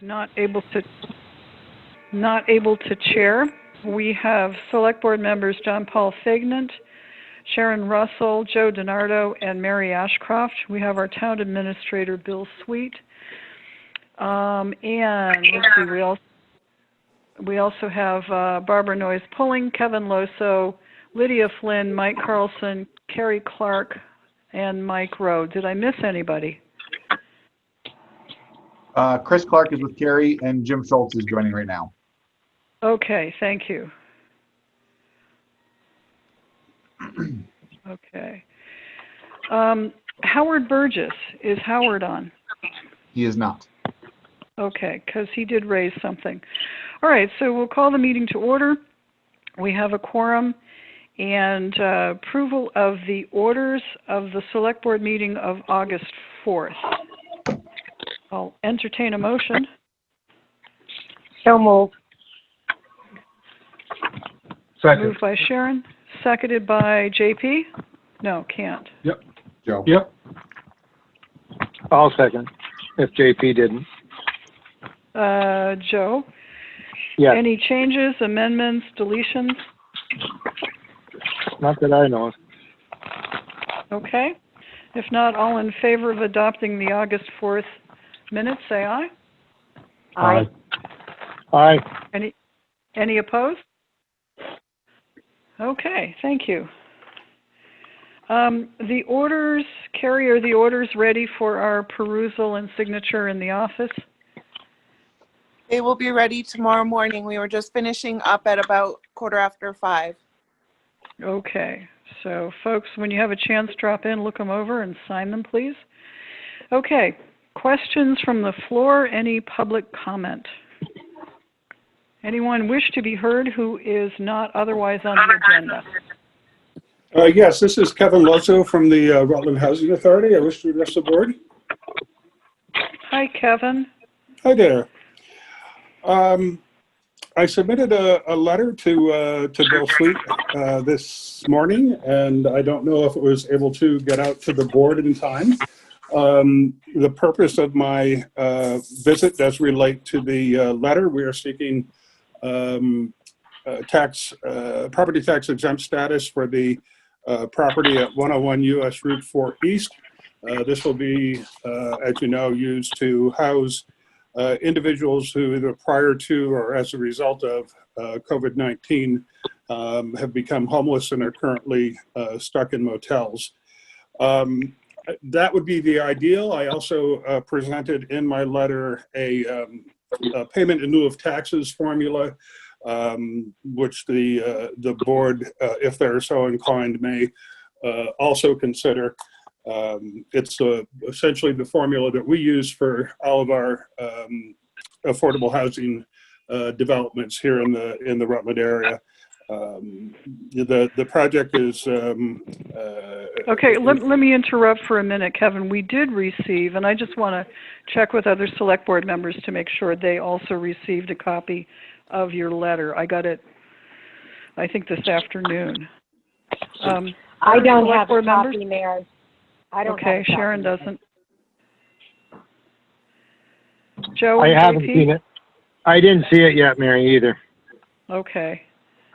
not able to chair. We have Select Board members John Paul Fagnant, Sharon Russell, Joe DiNardo, and Mary Ashcroft. We have our Town Administrator, Bill Sweet. And let's see, we also have Barbara Noyes Pulling, Kevin Loso, Lydia Flynn, Mike Carlson, Carrie Clark, and Mike Rowe. Did I miss anybody? Chris Clark is with Carrie, and Jim Schultz is joining right now. Okay, thank you. Okay. Howard Burgess, is Howard on? He is not. Okay, because he did raise something. All right, so we'll call the meeting to order. We have a quorum and approval of the orders of the Select Board meeting of August 4th. I'll entertain a motion. So moved. Second. Moved by Sharon, seconded by JP? No, can't. Yep. Joe. Yep. I'll second, if JP didn't. Joe? Yes. Any changes, amendments, deletions? Not that I know of. Okay. If not, all in favor of adopting the August 4th minutes, say aye. Aye. Aye. Any opposed? Okay, thank you. The orders, Carrie, are the orders ready for our perusal and signature in the office? They will be ready tomorrow morning. We were just finishing up at about 5:15. Okay, so folks, when you have a chance, drop in, look them over, and sign them, please. Okay, questions from the floor, any public comment? Anyone wish to be heard who is not otherwise on the agenda? Yes, this is Kevin Loso from the Rutland Housing Authority. I wish to address the board. Hi, Kevin. Hi there. I submitted a letter to Bill Sweet this morning, and I don't know if it was able to get out to the board in time. The purpose of my visit does relate to the letter. We are seeking property tax exempt status for the property at 101 US Route 4 East. This will be, as you know, used to house individuals who either prior to or as a result of COVID-19 have become homeless and are currently stuck in motels. That would be the ideal. I also presented in my letter a payment in lieu of taxes formula, which the board, if they're so inclined, may also consider. It's essentially the formula that we use for all of our affordable housing developments here in the Rutland area. The project is. Okay, let me interrupt for a minute, Kevin. We did receive, and I just want to check with other select board members to make sure they also received a copy of your letter. I got it, I think, this afternoon. I don't have a board copy, members? Mayor. I don't Okay, have a copy. Sharon doesn't. Joe, I haven't JP? seen it. I didn't see it yet, Mary, either. Okay,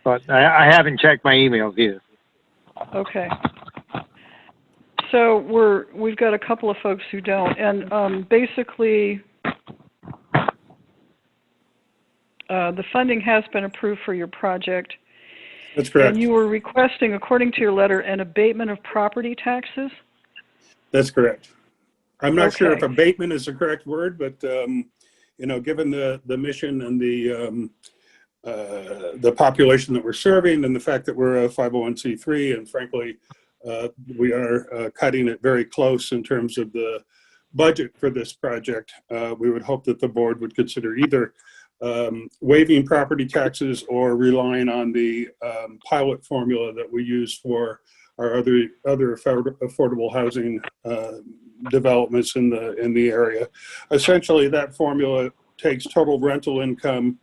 But I haven't checked my emails either. okay. So we've got a couple of folks who don't, and basically, the funding has been approved for your project. That's correct. And you were requesting, according to your letter, an abatement of property taxes? That's correct. I'm not sure if Okay. abatement is the correct word, but you know, given the mission and the population that we're serving, and the fact that we're a 501c3, and frankly, we are cutting it very close in terms of the budget for this project, we would hope that the board would consider either waiving property taxes or relying on the pilot formula that we use for our other affordable housing developments in the area. Essentially, that formula takes total rental income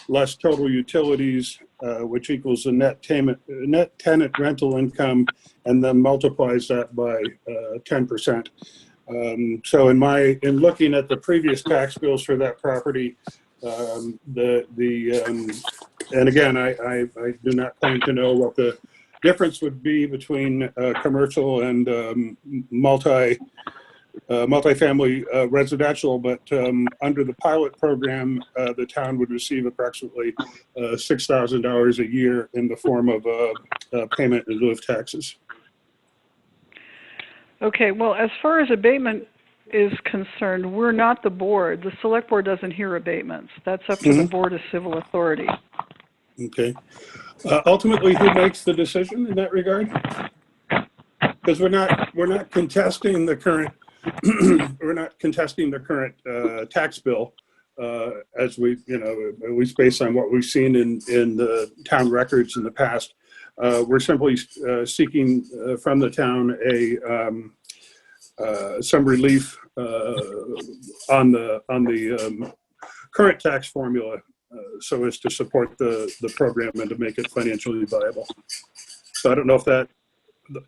less total utilities, which equals the net tenant rental income, and then multiplies that by 10%. So in looking at the previous tax bills for that property, and again, I do not claim to know what the difference would be between commercial and multifamily residential, but under the pilot program, the town would receive approximately $6,000 a year in the form of payment in lieu of taxes. Okay, well, as far as abatement is concerned, we're not the board. The select board doesn't hear abatements. That's up to the Board of Civil Authority. Okay. Ultimately, who makes the decision in that regard? Because we're not contesting the current tax bill, as we, at least based on what we've seen in the town records in the past. We're simply seeking from the town some relief on the current tax formula, so as to support the program and to make it financially viable. So I don't know if that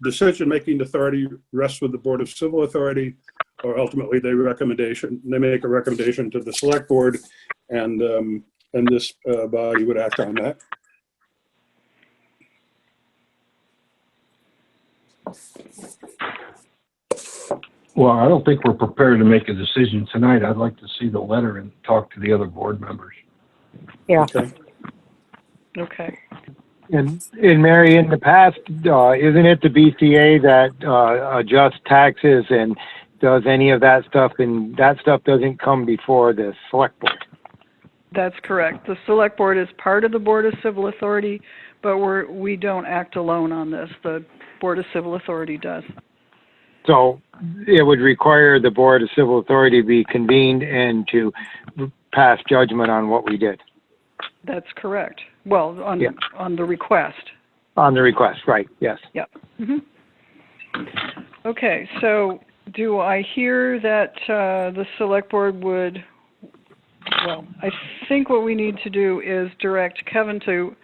decision-making authority rests with the Board of Civil Authority, or ultimately they make a recommendation to the Select Board, and this body would act on that. Well, I don't think we're prepared to make a decision tonight. I'd like to see the letter and talk to the other board members. Yeah. Okay. Okay. And Mary, in the past, isn't it the BCA that adjusts taxes and does any of that stuff, and that stuff doesn't come before the select board? That's correct. The select board is part of the Board of Civil Authority, but we don't act alone on this. The Board of Civil Authority does. So it would require the Board of Civil Authority to be convened and to pass judgment on what we did. That's correct. Well, on the request. On the request, right, yes. Yep. Okay, so do I hear that the select board would, well, I think what we need to do is direct Kevin to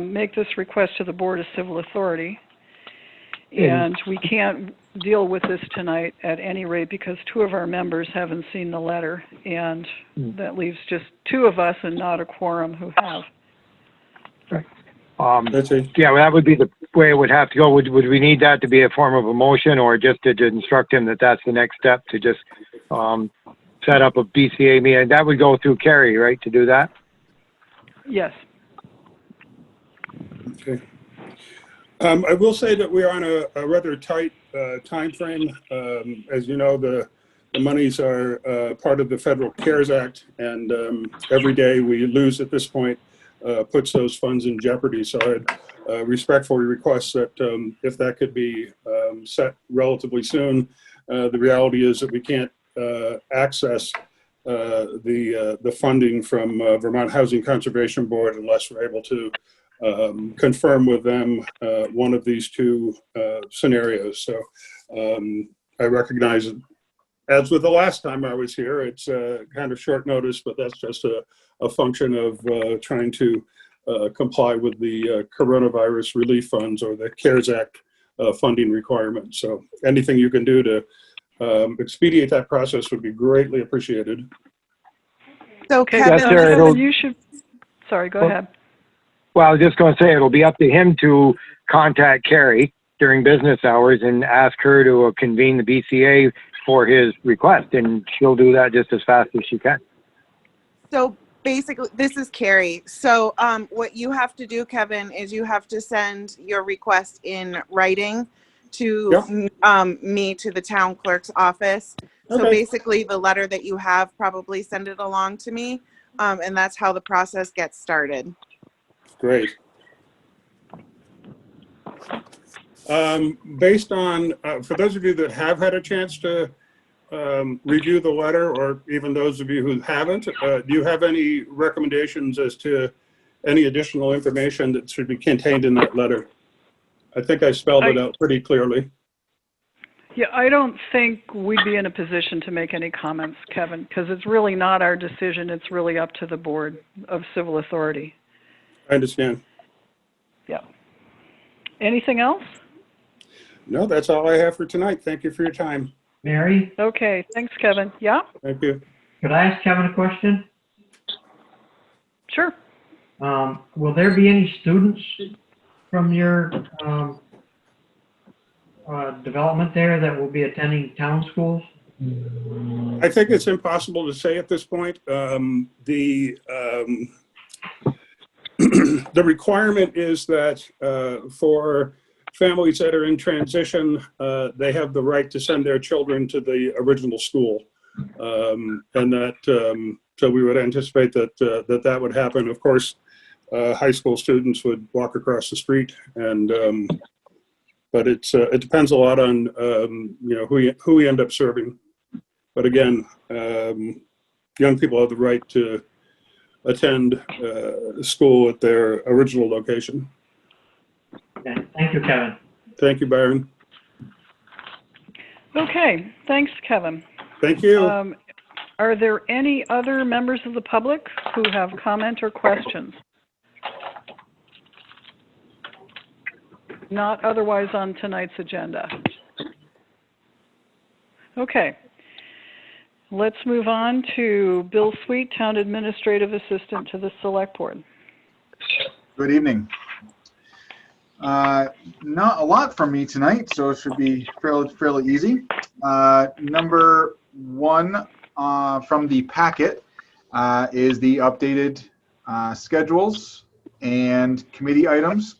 make this request to the Board of Civil Authority. And we can't deal with this tonight at any rate because two of our members haven't seen the letter, and that leaves just two of us and not a quorum who have. That's it. Yeah, well, that would be the way it would have to go. Would we need that to be a form of a motion, or just to instruct him that that's the next step, to just set up a BCA meeting? That would go through Carrie, right, to do that? Yes. Okay. I will say that we are on a rather tight time frame. As you know, the monies are part of the Federal CARES Act, and every day we lose at this point puts those funds in jeopardy. So I'd respectfully request that if that could be set relatively soon. The reality is that we can't access the funding from Vermont Housing Conservation Board unless we're able to confirm with them one of these two scenarios. So I recognize, as with the last time I was here, it's kind of short notice, but that's just a function of trying to comply with the coronavirus relief funds or the CARES Act funding requirements. So anything you can do to expedite that process would be greatly appreciated. So Okay, Yes, Kevin, sir, Kevin, you should, sorry, go ahead. Well, I was just going to say, it'll be up to him to contact Carrie during business hours and ask her to convene the BCA for his request, and she'll do that just as fast as she can. so basically, this is Carrie. So what you have to do, Kevin, is you have to send your request in writing to me, to the town clerk's office. So Okay. basically, the letter that you have, probably send it along to me, and that's how the process gets started. Great. Based on, for those of you that have had a chance to review the letter, or even those of you who haven't, do you have any recommendations as to any additional information that should be contained in that letter? I think I spelled it out pretty clearly. Yeah, I don't think we'd be in a position to make any comments, Kevin, because it's really not our decision. It's really up to the Board of Civil Authority. I understand. Yeah. Anything else? No, that's all I have for tonight. Thank you for your time. Mary, Okay, thanks, Kevin. Yeah, Thank you. could I ask Kevin a question? sure. Will there be any students from your development there that will be attending town schools? I think it's impossible to say at this point. The requirement is that for families that are in transition, they have the right to send their children to the original school. And that, so we would anticipate that that would happen. Of course, high school students would walk across the street, and but it depends a lot on who we end up serving. But again, young people have the right to attend school at their original location. Okay. Thank you, Kevin. Thank you, Byron. Okay, thanks, Kevin. Thank you. Are there any other members of the public who have comment or questions? Not otherwise on tonight's agenda. Okay. Let's move on to Bill Sweet, Town Administrative Assistant to the Select Board. Good evening. Not a lot from me tonight, so it should be fairly easy. Number one from the packet is the updated schedules and committee items.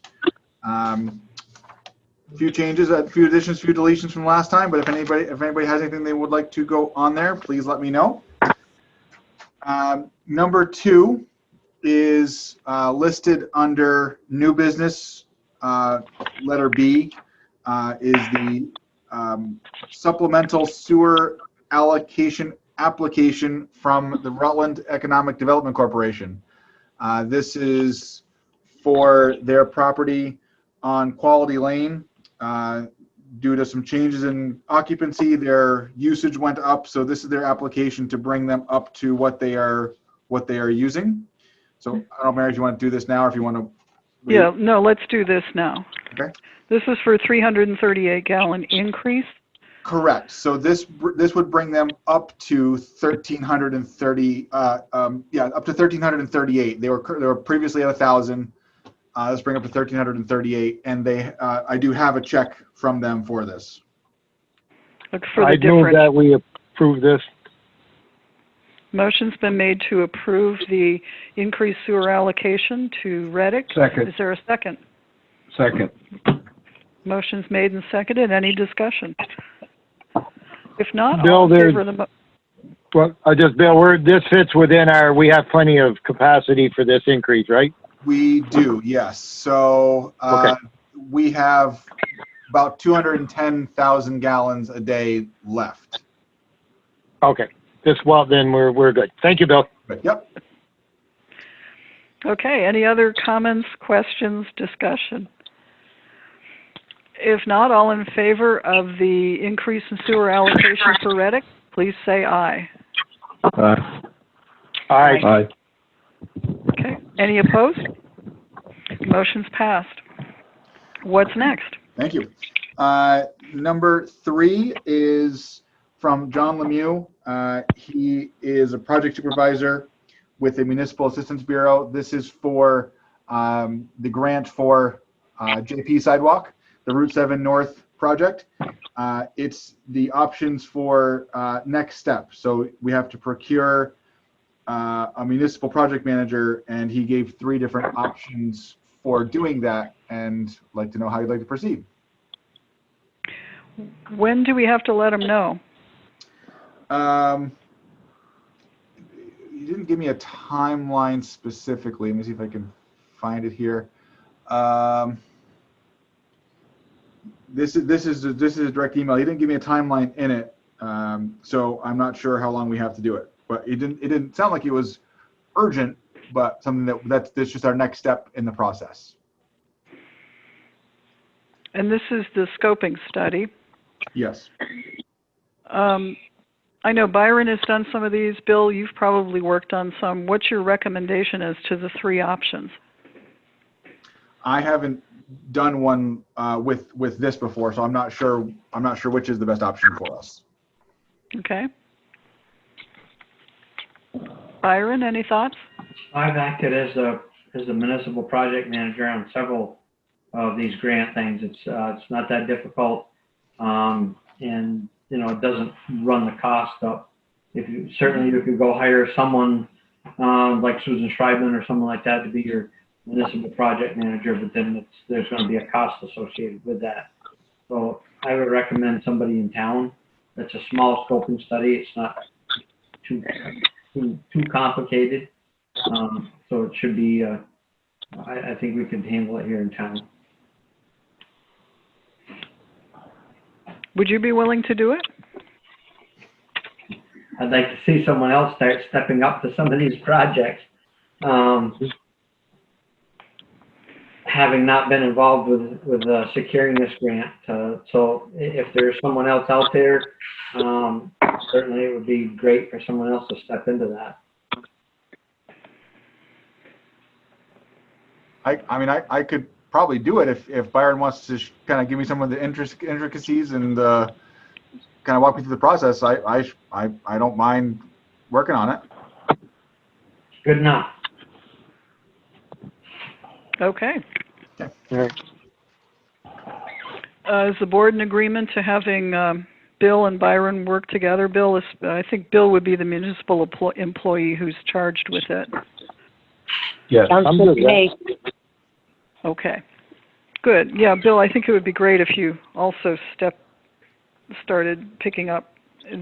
Few changes, a few additions, few deletions from last time, but if anybody has anything they would like to go on there, please let me know. Number two is listed under new business. Letter B is the supplemental sewer allocation application from the Rutland Economic Development Corporation. This is for their property on Quality Lane. Due to some changes in occupancy, their usage went up, so this is their application to bring them up to what they are using. So I don't know, Mary, if you want to do this now or if you want to. Yeah, no, let's do this now. Okay. This is for a 338-gallon increase. Correct. So this would bring them up to 1,330. Up to 1,338. They were previously at 1,000. Let's bring up to 1,338, and I do have a check from them for this. Look for the I move difference. that we approve this. Motion's been made to approve the increased sewer allocation to Reddick. Second. Is there a second? Second. Motion's made and seconded. Any discussion? If not, Bill, all in there's- favor of the Bill, this fits within we have plenty of capacity for this increase, right? We do, yes. So Okay. we have about 210,000 gallons a day left. Okay. Then we're good. Thank you, Bill. But, yep. Okay, any other comments, questions, discussion? If not, all in favor of the increase in sewer allocation for Reddick, please say aye. Aye. Aye. Aye. Okay, any opposed? Motion's passed. What's next? Thank you. Number three is from John Lemieux. He is a project supervisor with the Municipal Assistance Bureau. This is for the grant for JP Sidewalk, the Route 7 North project. It's the options for next step. So we have to procure a municipal project manager, and he gave 3 different options for doing that, and I'd like to know how you'd like to proceed. When do we have to let them know? You didn't give me a timeline specifically. Let me see if I can find it here. This is a direct email. He didn't give me a timeline in it, so I'm not sure how long we have to do it. But it didn't sound like it was urgent, but something that's just our next step in the process. And this is the scoping study. Yes. I know Byron has done some of these. Bill, you've probably worked on some. What's your recommendation as to the 3 options? I haven't done one with this before, so I'm not sure which is the best option for us. Okay. Byron, any thoughts? I've acted as a municipal project manager on several of these grant things. It's not that difficult. And, it doesn't run the cost up. Certainly you could go hire someone, like Susan Schreibman or someone like that to be your municipal project manager, but then there's going to be a cost associated with that. So I would recommend somebody in town. That's a small scoping study. It's not too complicated. So it should be, I think we can handle it here in town. Would you be willing to do it? I'd like to see someone else start stepping up to some of these projects. Having not been involved with securing this grant. So if there's someone else out there, certainly it would be great for someone else to step into that. I could probably do it if Byron wants to kind of give me some of the intricacies and kind of walk me through the process. I don't mind working on it. Good enough. Okay. All right. Is the board in agreement to having Bill and Byron work together? I think Bill would be the municipal employee who's charged with it. Yes. Sounds I'm good good to with me. Okay. Good. Yeah, Bill, I think it would be great if you also started picking up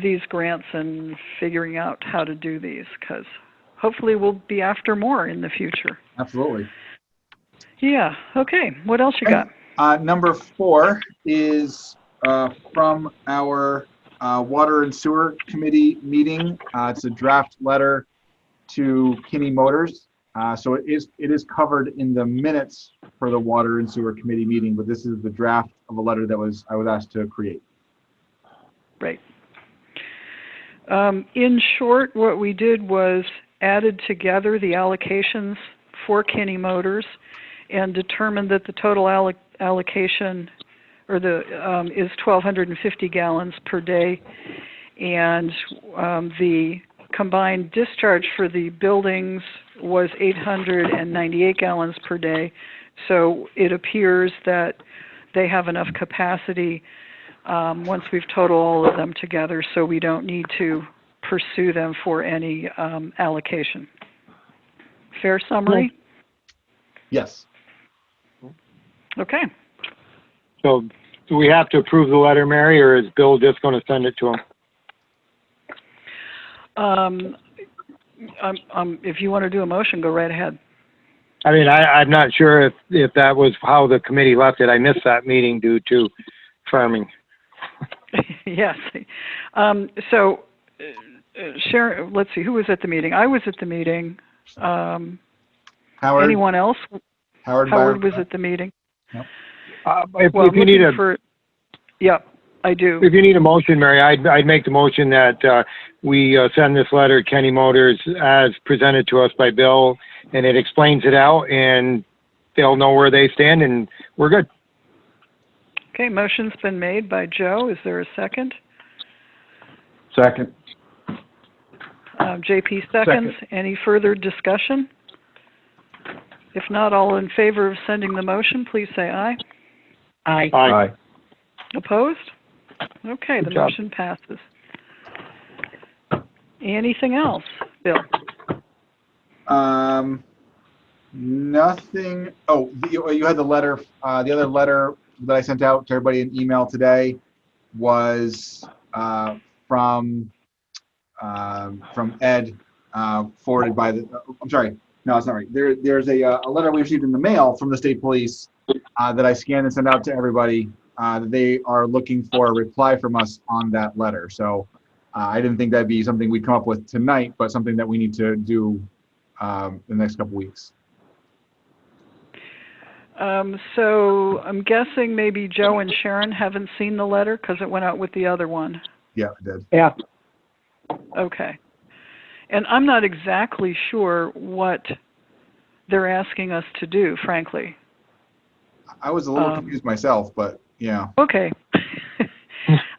these grants and figuring out how to do these, because hopefully we'll be after more in the future. Absolutely. Yeah. Okay. What else you got? Number 4 is from our Water and Sewer Committee meeting. It's a draft letter to Kinney Motors. So it is covered in the minutes for the Water and Sewer Committee meeting, but this is the draft of a letter that I was asked to create. Right. In short, what we did was added together the allocations for Kinney Motors and determined that the total allocation is 1,250 gallons per day, and the combined discharge for the buildings was 898 gallons per day. So it appears that they have enough capacity once we've totaled all of them together, so we don't need to pursue them for any allocation. Fair summary? Yes. Okay. So do we have to approve the letter, Mary, or is Bill just going to send it to him? If you want to do a motion, go right ahead. I mean, I'm not sure if that was how the committee left it. I missed that meeting due to farming. Yes. So, Sharon, let's see, who was at the meeting? I was at the meeting. Howard. Anyone else? Howard was at the meeting. Yep. If you need I do. If you need a motion, Mary, I'd make the motion that we send this letter to Kinney Motors as presented to us by Bill, and it explains it out, and they'll know where they stand, and we're good. Okay, motion's been made by Joe. Is there a second? Second. JP seconds. Any further discussion? If not, all in favor of sending the motion, please say aye. Aye. Aye. Opposed? Okay, Good the job. motion passes. Anything else, Bill? Nothing. Oh, you had the letter. The other letter that I sent out to everybody in email today was from Ed, forwarded by the. I'm sorry. No, that's not right. There's a letter we received in the mail from the state police that I scanned and sent out to everybody. They are looking for a reply from us on that letter. So I didn't think that'd be something we'd come up with tonight, but something that we need to do in the next couple weeks. So I'm guessing maybe Joe and Sharon haven't seen the letter because it went out with the other one. Yeah, I did. Yeah. Okay. And I'm not exactly sure what they're asking us to do, frankly. I was a little confused myself, but yeah. Okay.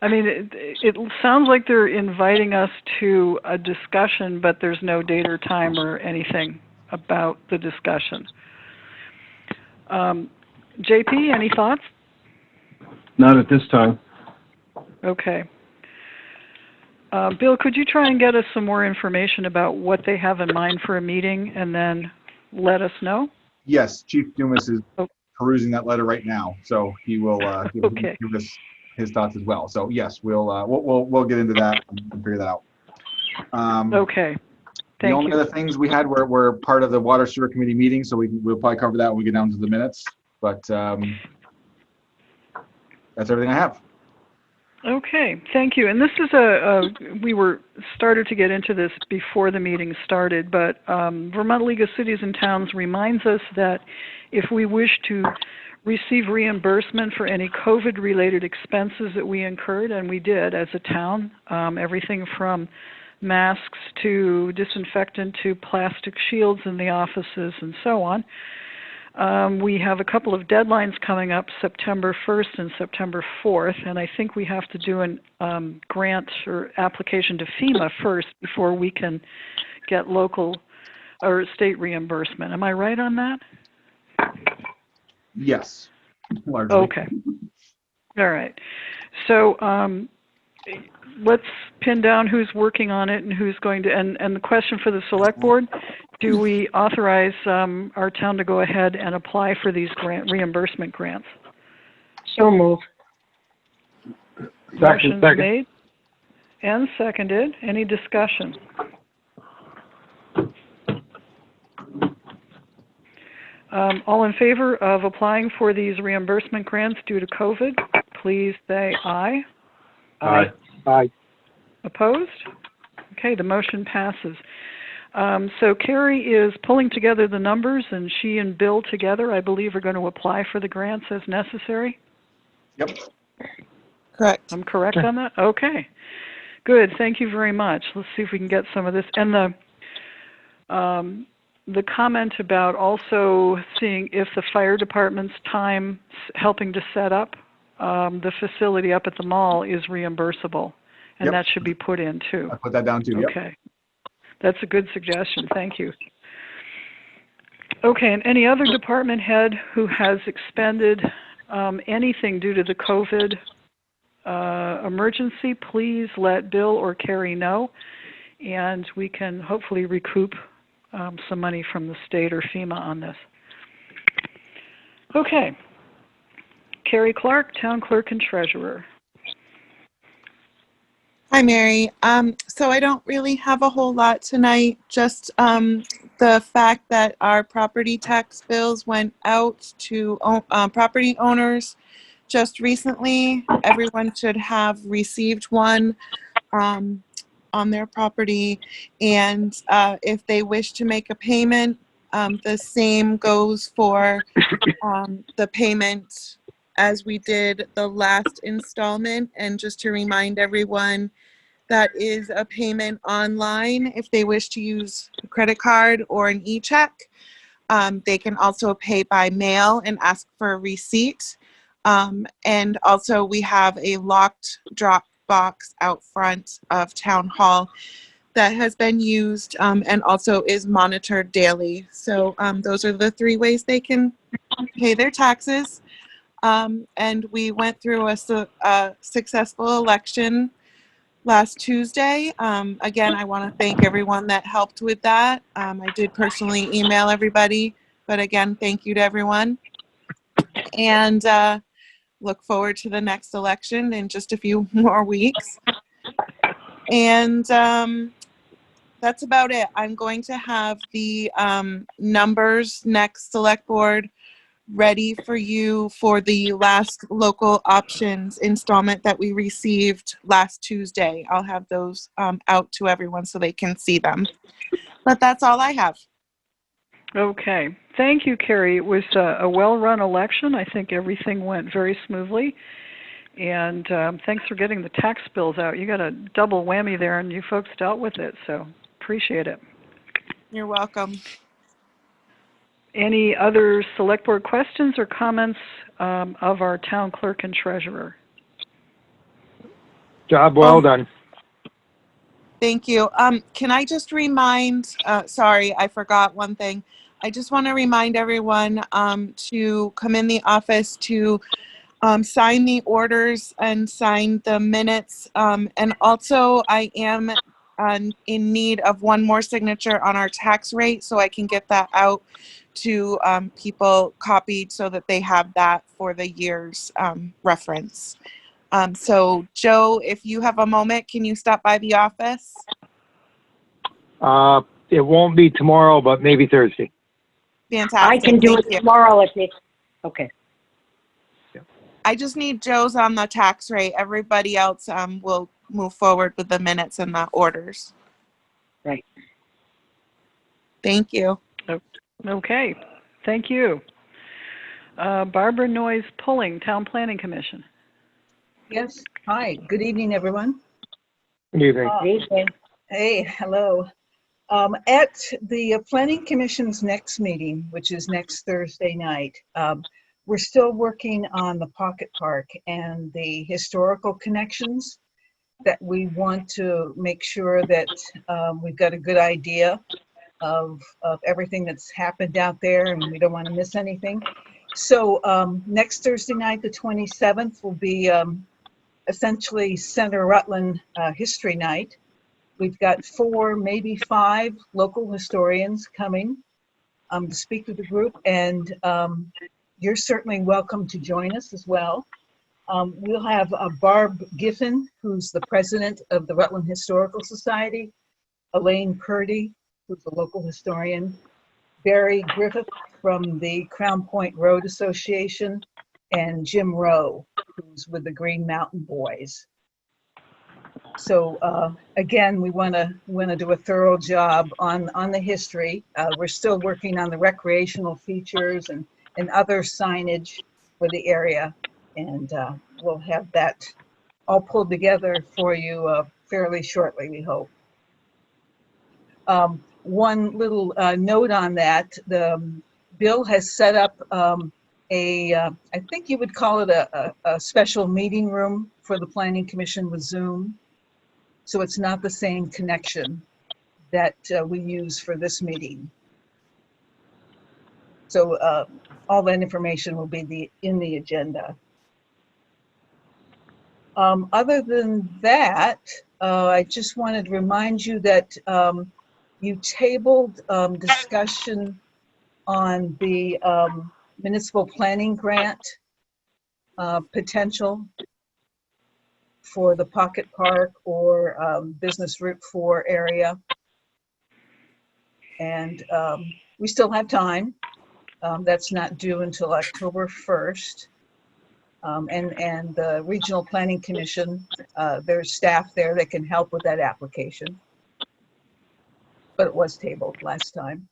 I mean, it sounds like they're inviting us to a discussion, but there's no date or time or anything about the discussion. JP, any thoughts? Not at this time. Okay. Bill, could you try and get us some more information about what they have in mind for a meeting and then let us know? Yes, Chief Dumas is Oh. perusing that letter right now, so he will Okay. give us his thoughts as well. So yes, we'll get into that and figure that out. Okay. The Thank only you. other things we had were part of the Water Sewer Committee meeting, so we'll probably cover that when we get down to the minutes. But that's everything I have. Okay, thank you. And this is we were started to get into this before the meeting started, but Vermont League of Cities and Towns reminds us that if we wish to receive reimbursement for any COVID-related expenses that we incurred, and we did as a town, everything from masks to disinfectant to plastic shields in the offices and so on. We have a couple of deadlines coming up, September 1st and September 4th, and I think we have to do an grant or application to FEMA first before we can get local or state reimbursement. Am I right on that? Yes, largely. Okay. All right. So let's pin down who's working on it and who's going to, and the question for the select board, do we authorize our town to go ahead and apply for these reimbursement grants? So moved. Motion's Second. made and seconded. Any discussion? All in favor of applying for these reimbursement grants due to COVID, please say aye. Aye. Aye. Opposed? Okay, the motion passes. So Carrie is pulling together the numbers, and she and Bill together, I believe, are going to apply for the grants as necessary. Yep. Correct. I'm correct on that? Okay. Good. Thank you very much. Let's see if we can get some of this. And the comment about also seeing if the fire department's time helping to set up the facility up at the mall is reimbursable, and Yep. that should be put in too. I put that down too. Yep. Okay. That's a good suggestion. Thank you. Okay, and any other department head who has expended anything due to the COVID emergency, please let Bill or Carrie know, and we can hopefully recoup some money from the state or FEMA on this. Okay. Carrie Clark, Town Clerk and Treasurer. Hi, Mary. So I don't really have a whole lot tonight, just the fact that our property tax bills went out to property owners just recently. Everyone should have received one on their property, and if they wish to make a payment, the same goes for the payment as we did the last installment. And just to remind everyone, that is a payment online if they wish to use a credit card or an e-check. They can also pay by mail and ask for a receipt. And also we have a locked drop box out front of Town Hall that has been used and also is monitored daily. So those are the three ways they can pay their taxes. And we went through a successful election last Tuesday. Again, I want to thank everyone that helped with that. I did personally email everybody, but again, thank you to everyone. And look forward to the next election in just a few more weeks. And that's about it. I'm going to have the numbers next select board ready for you for the last local options installment that we received last Tuesday. I'll have those out to everyone so they can see them. But that's all I have. Okay. Thank you, Carrie. It was a well-run election. I think everything went very smoothly. And thanks for getting the tax bills out. You got a double whammy there, and you folks dealt with it, so appreciate it. You're welcome. Any other select board questions or comments of our town clerk and treasurer? Job well done. Thank you. Can I just remind, sorry, I forgot one thing. I just want to remind everyone to come in the office to sign the orders and sign the minutes. And also, I am in need of one more signature on our tax rate, so I can get that out to people copied so that they have that for the year's reference. So, Joe, if you have a moment, can you stop by the office? It won't be tomorrow, but maybe Thursday. Fantastic. I can do Thank it you. tomorrow if it's, okay. I just need Joe's on the tax rate. Everybody else will move forward with the minutes and the orders. Right. Thank you. Okay, thank you. Barbara Noyes Pulling, Town Planning Commission. Yes. Hi. Good evening, everyone. Good evening. Evening. Hey, hello. At the Planning Commission's next meeting, which is next Thursday night, we're still working on the Pocket Park and the historical connections that we want to make sure that we've got a good idea of everything that's happened out there, and we don't want to miss anything. So next Thursday night, the 27th, will be essentially Center Rutland History Night. We've got 4, maybe 5 local historians coming to speak with the group, and you're certainly welcome to join us as well. We'll have Barb Giffen, who's the president of the Rutland Historical Society, Elaine Purdy, who's a local historian, Barry Griffith from the Crown Point Road Association, and Jim Rowe, who's with the Green Mountain Boys. So again, we want to do a thorough job on the history. We're still working on the recreational features and other signage for the area, and we'll have that all pulled together for you fairly shortly, we hope. One little note on that: the bill has set up I think you would call it a special meeting room for the Planning Commission with Zoom. So it's not the same connection that we use for this meeting. So all that information will be in the agenda. Other than that, I just wanted to remind you that you tabled discussion on the municipal planning grant potential for the Pocket Park or Business Route 4 area. And we still have time. That's not due until October 1st. And the Regional Planning Commission, there's staff there that can help with that application. But it was tabled last time.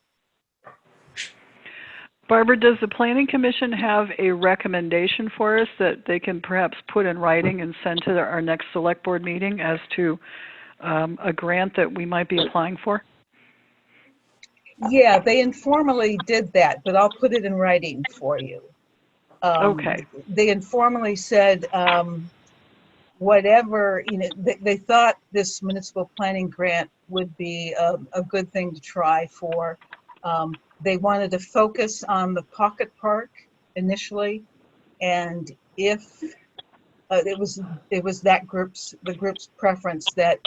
Barbara, does the Planning Commission have a recommendation for us that they can perhaps put in writing and send to our next select board meeting as to a grant that we might be applying for? Yeah, they informally did that, but I'll put it in writing for you. Okay. They informally said whatever, they thought this municipal planning grant would be a good thing to try for. They wanted to focus on the Pocket Park initially, and if it was the group's preference that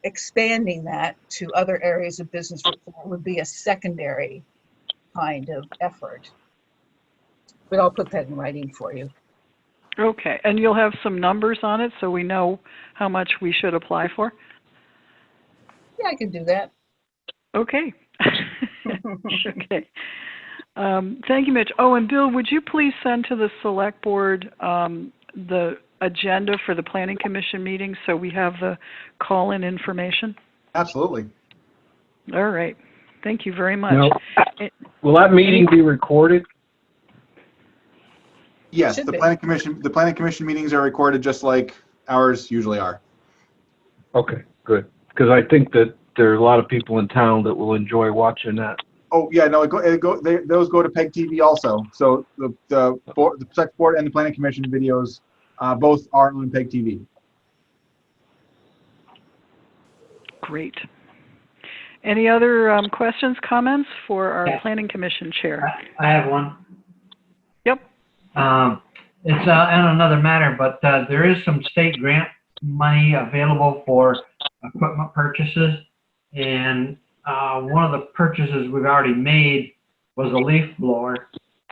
expanding that to other areas of business would be a secondary kind of effort. But I'll put that in writing for you. Okay, and you'll have some numbers on it so we know how much we should apply for? Yeah, I can do that. Okay. Okay. Thank you, Mitch. Oh, and Bill, would you please send to the select board the agenda for the Planning Commission meeting so we have the call-in information? Absolutely. All right. Thank you very much. Now, will that meeting be recorded? Yes, Should the be. Planning Commission meetings are recorded just like ours usually are. Okay, good. Because I think that there are a lot of people in town that will enjoy watching that. Oh, yeah, no, those go to PEG TV also. So the select board and the Planning Commission videos both are on PEG TV. Great. Any other questions, comments for our Yeah. Planning Commission Chair? I have one. Yep. It's on another matter, but there is some state grant money available for equipment purchases. And one of the purchases we've already made was a leaf blower.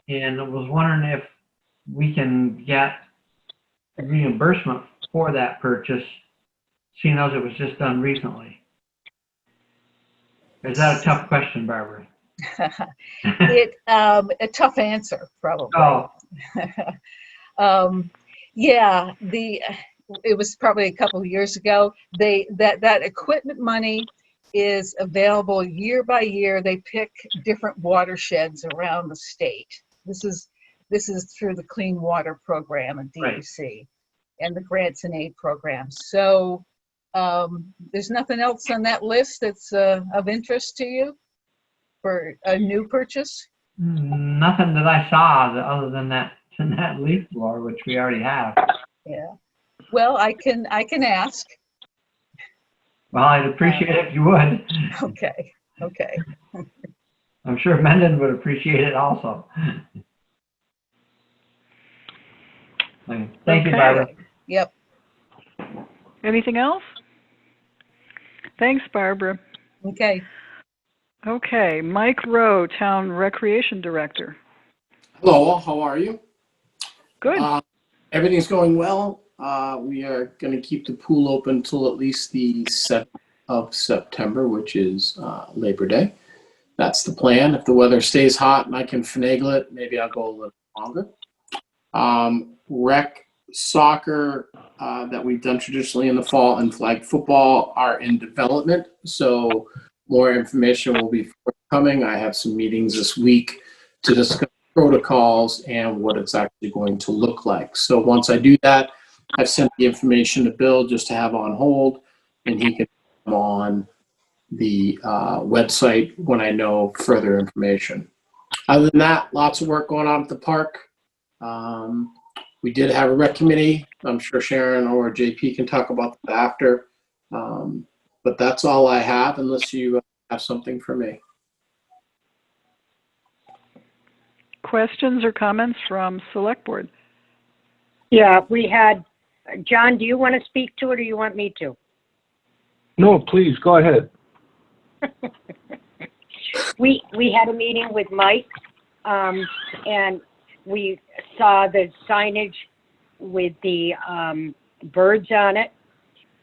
And I was wondering if we can get reimbursement for that purchase, seeing as it was just done recently. Is that a tough question, Barbara? A tough answer, probably. Oh, Yeah, it was probably a couple of years ago. That equipment money is available year by year. They pick different watersheds around the state. This is through the Clean Water Program and DEC and the Grants and Aid Program. So there's nothing else on that list that's of interest to you for a new purchase? nothing that I saw other than that leaf blower, which we already have. Yeah. Well, I can ask. Well, I'd appreciate it if you would. Okay. Okay. I'm sure Mendon would appreciate it also. Thank you, Barbara. Yep. Anything else? Thanks, Barbara. Okay. Okay, Mike Rowe, Town Recreation Director. Hello, how are you? Good. Everything's going well. We are going to keep the pool open until at least the 7th of September, which is Labor Day. That's the plan. If the weather stays hot and I can finagle it, maybe I'll go a little longer. Rec soccer that we've done traditionally in the fall and flag football are in development, so more information will be forthcoming. I have some meetings this week to discuss protocols and what it's actually going to look like. So once I do that, I've sent the information to Bill just to have on hold, and he can come on the website when I know further information. Other than that, lots of work going on at the park. We did have a rec committee. I'm sure Sharon or JP can talk about that after. But that's all I have, unless you have something for me. Questions or comments from Select Board? Yeah, we had, John, do you want to speak to it or you want me to? No, please, go ahead. We had a meeting with Mike, and we saw the signage with the birds on it.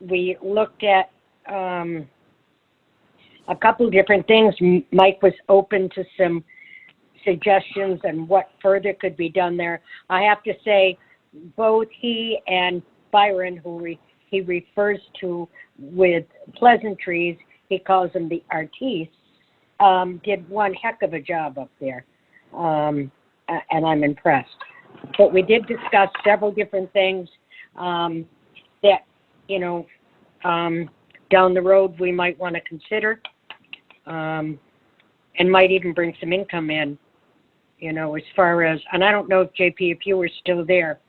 We looked at a couple different things. Mike was open to some suggestions and what further could be done there. I have to say, both he and Byron, who he refers to with pleasantries, he calls them the artistes, did one heck of a job up there, and I'm impressed. But we did discuss several different things that, you know, down the road we might want to consider, and might even bring some income in, you know, as far as, and I don't know if JP, if you were still there,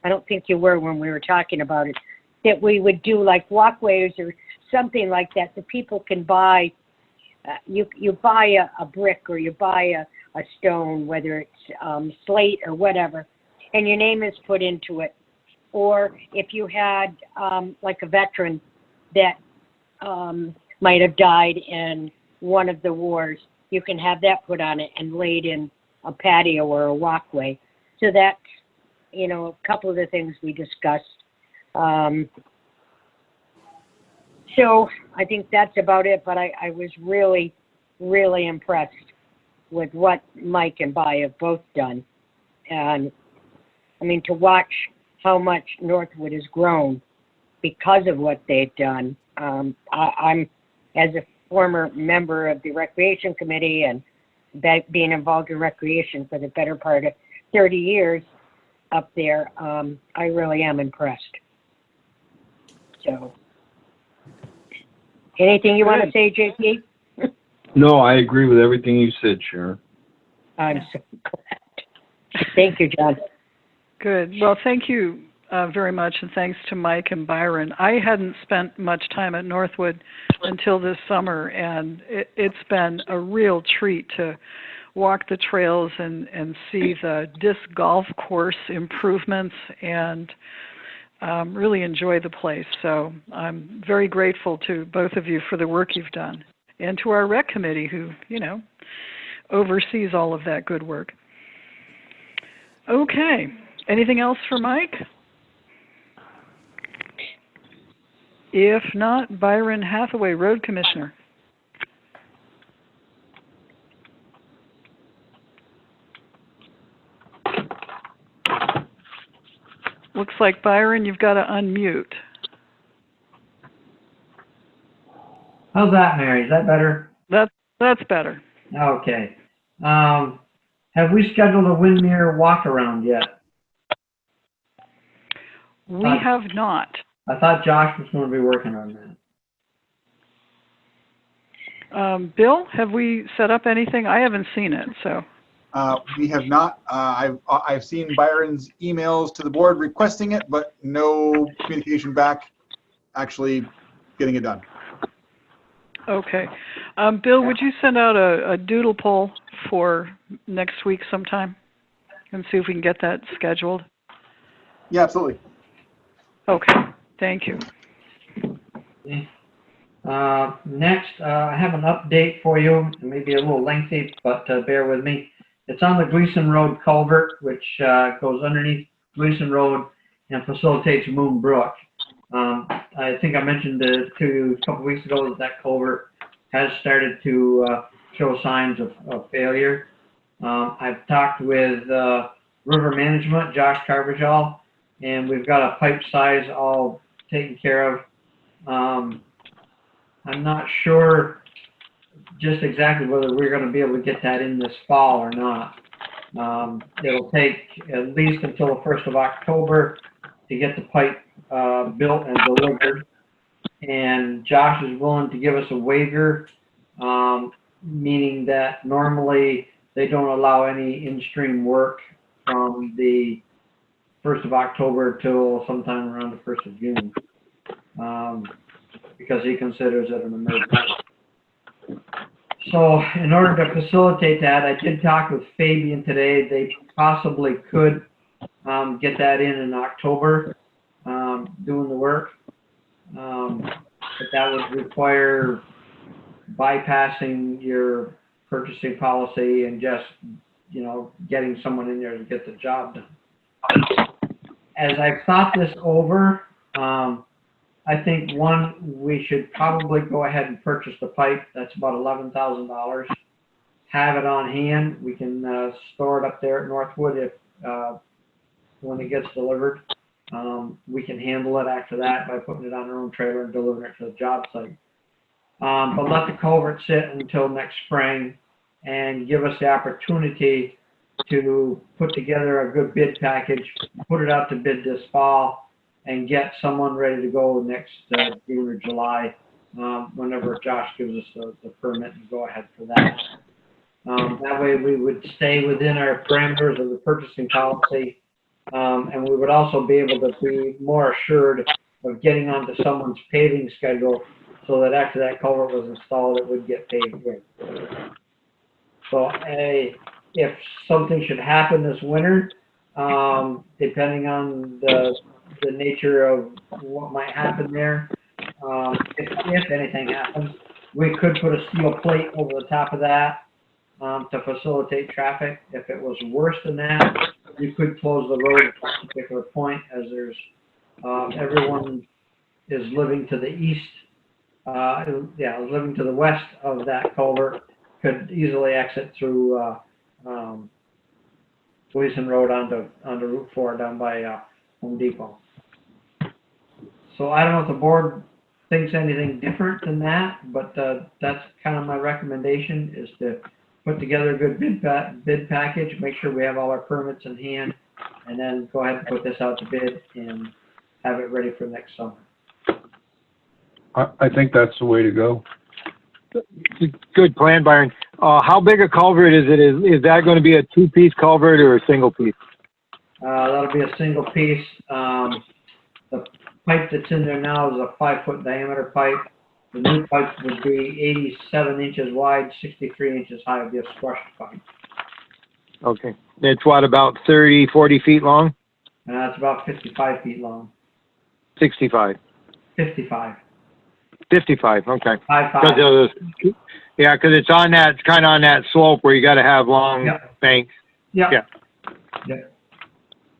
I don't think you were when we were talking about it, that we would do like walkways or something like that so people can buy, you buy a brick or you buy a stone, whether it's slate or whatever, and your name is put into it. Or if you had like a veteran that might have died in one of the wars, you can have that put on it and laid in a patio or a walkway. So that's, you know, a couple of the things we discussed. So I think that's about it, but I was really, really impressed with what Mike and Bai have both done. And I mean, to watch how much Northwood has grown because of what they've done. I'm, as a former member of the Recreation Committee and being involved in recreation for the better part of 30 years up there, I really am impressed. So, anything you want to say, JP? No, I agree with everything you said, Sharon. I'm so glad. Thank you, John. Good. Well, thank you, very much, and thanks to Mike and Byron. I hadn't spent much time at Northwood until this summer, and it's been a real treat to walk the trails and see the disc golf course improvements and really enjoy the place. So I'm very grateful to both of you for the work you've done, and to our rec committee who, oversees all of that good work. Okay. Anything else for Mike? If not, Byron Hathaway, Road Commissioner. Looks like, Byron, you've got to unmute. How's that, Mary? Is that better? That's better. Okay. Have we scheduled a Windmere walk around yet? We have not. I thought Josh was going to be working on that. Bill, have we set up anything? I haven't seen it, so. We have not. I've seen Byron's emails to the board requesting it, but no communication back actually getting it done. Okay. Bill, would you send out a doodle poll for next week sometime and see if we can get that scheduled? Yeah, absolutely. Okay. Thank you. Okay. Next, I have an update for you. It may be a little lengthy, but bear with me. It's on the Gleason Road culvert, which goes underneath Gleason Road and facilitates Moon Brook. I think I mentioned to you a couple weeks ago that culvert has started to show signs of failure. I've talked with River Management, Josh Carbajal, and we've got a pipe size all taken care of. I'm not sure just exactly whether we're going to be able to get that in this fall or not. It'll take at least until the 1st of October to get the pipe built and delivered. And Josh is willing to give us a waiver, meaning that normally they don't allow any in-stream work from the 1st of October till sometime around the 1st of June, because he considers it an emergency. So in order to facilitate that, I did talk with Fabian today. They possibly could get that in October, doing the work. But that would require bypassing your purchasing policy and just, getting someone in there to get the job done. As I've thought this over, I think we should probably go ahead and purchase the pipe. That's about $11,000. Have it on hand. We can store it up there at Northwood if when it gets delivered. We can handle it after that by putting it on our own trailer and delivering it to the job site. But let the culvert sit until next spring and give us the opportunity to put together a good bid package, put it out to bid this fall, and get someone ready to go next June or July, whenever Josh gives us the permit and go ahead for that. That way we would stay within our parameters of the purchasing policy, and we would also be able to be more assured of getting onto someone's paving schedule so that after that culvert was installed, it would get paved with. So if something should happen this winter, depending on the nature of what might happen there, if anything happens, we could put a steel plate over the top of that to facilitate traffic. If it was worse than that, you could close the road at that particular point, as there's everyone is living to the east, living to the west of that culvert, could easily exit through Gleason Road onto Route 4 down by Home Depot. So I don't know if the board thinks anything different than that, but that's kind of my recommendation, is to put together a good bid package, make sure we have all our permits in hand, and then go ahead and put this out to bid and have it ready for next summer. I think that's the way to go. Good plan, Byron. How big a culvert is it? Is that going to be a two-piece culvert or a single piece? That'll be a single piece. The pipe that's in there now is a 5-foot diameter pipe. The new pipe would be 87 inches wide, 63 inches high, would be a squash pipe. Okay. It's what, about 30, 40 feet long? It's about 55 feet long. 65. 55. 55, okay. 5'5". Yeah, because it's on that, it's kind of on that slope where you got to have long Yep. banks. Yeah. Yeah. Yep.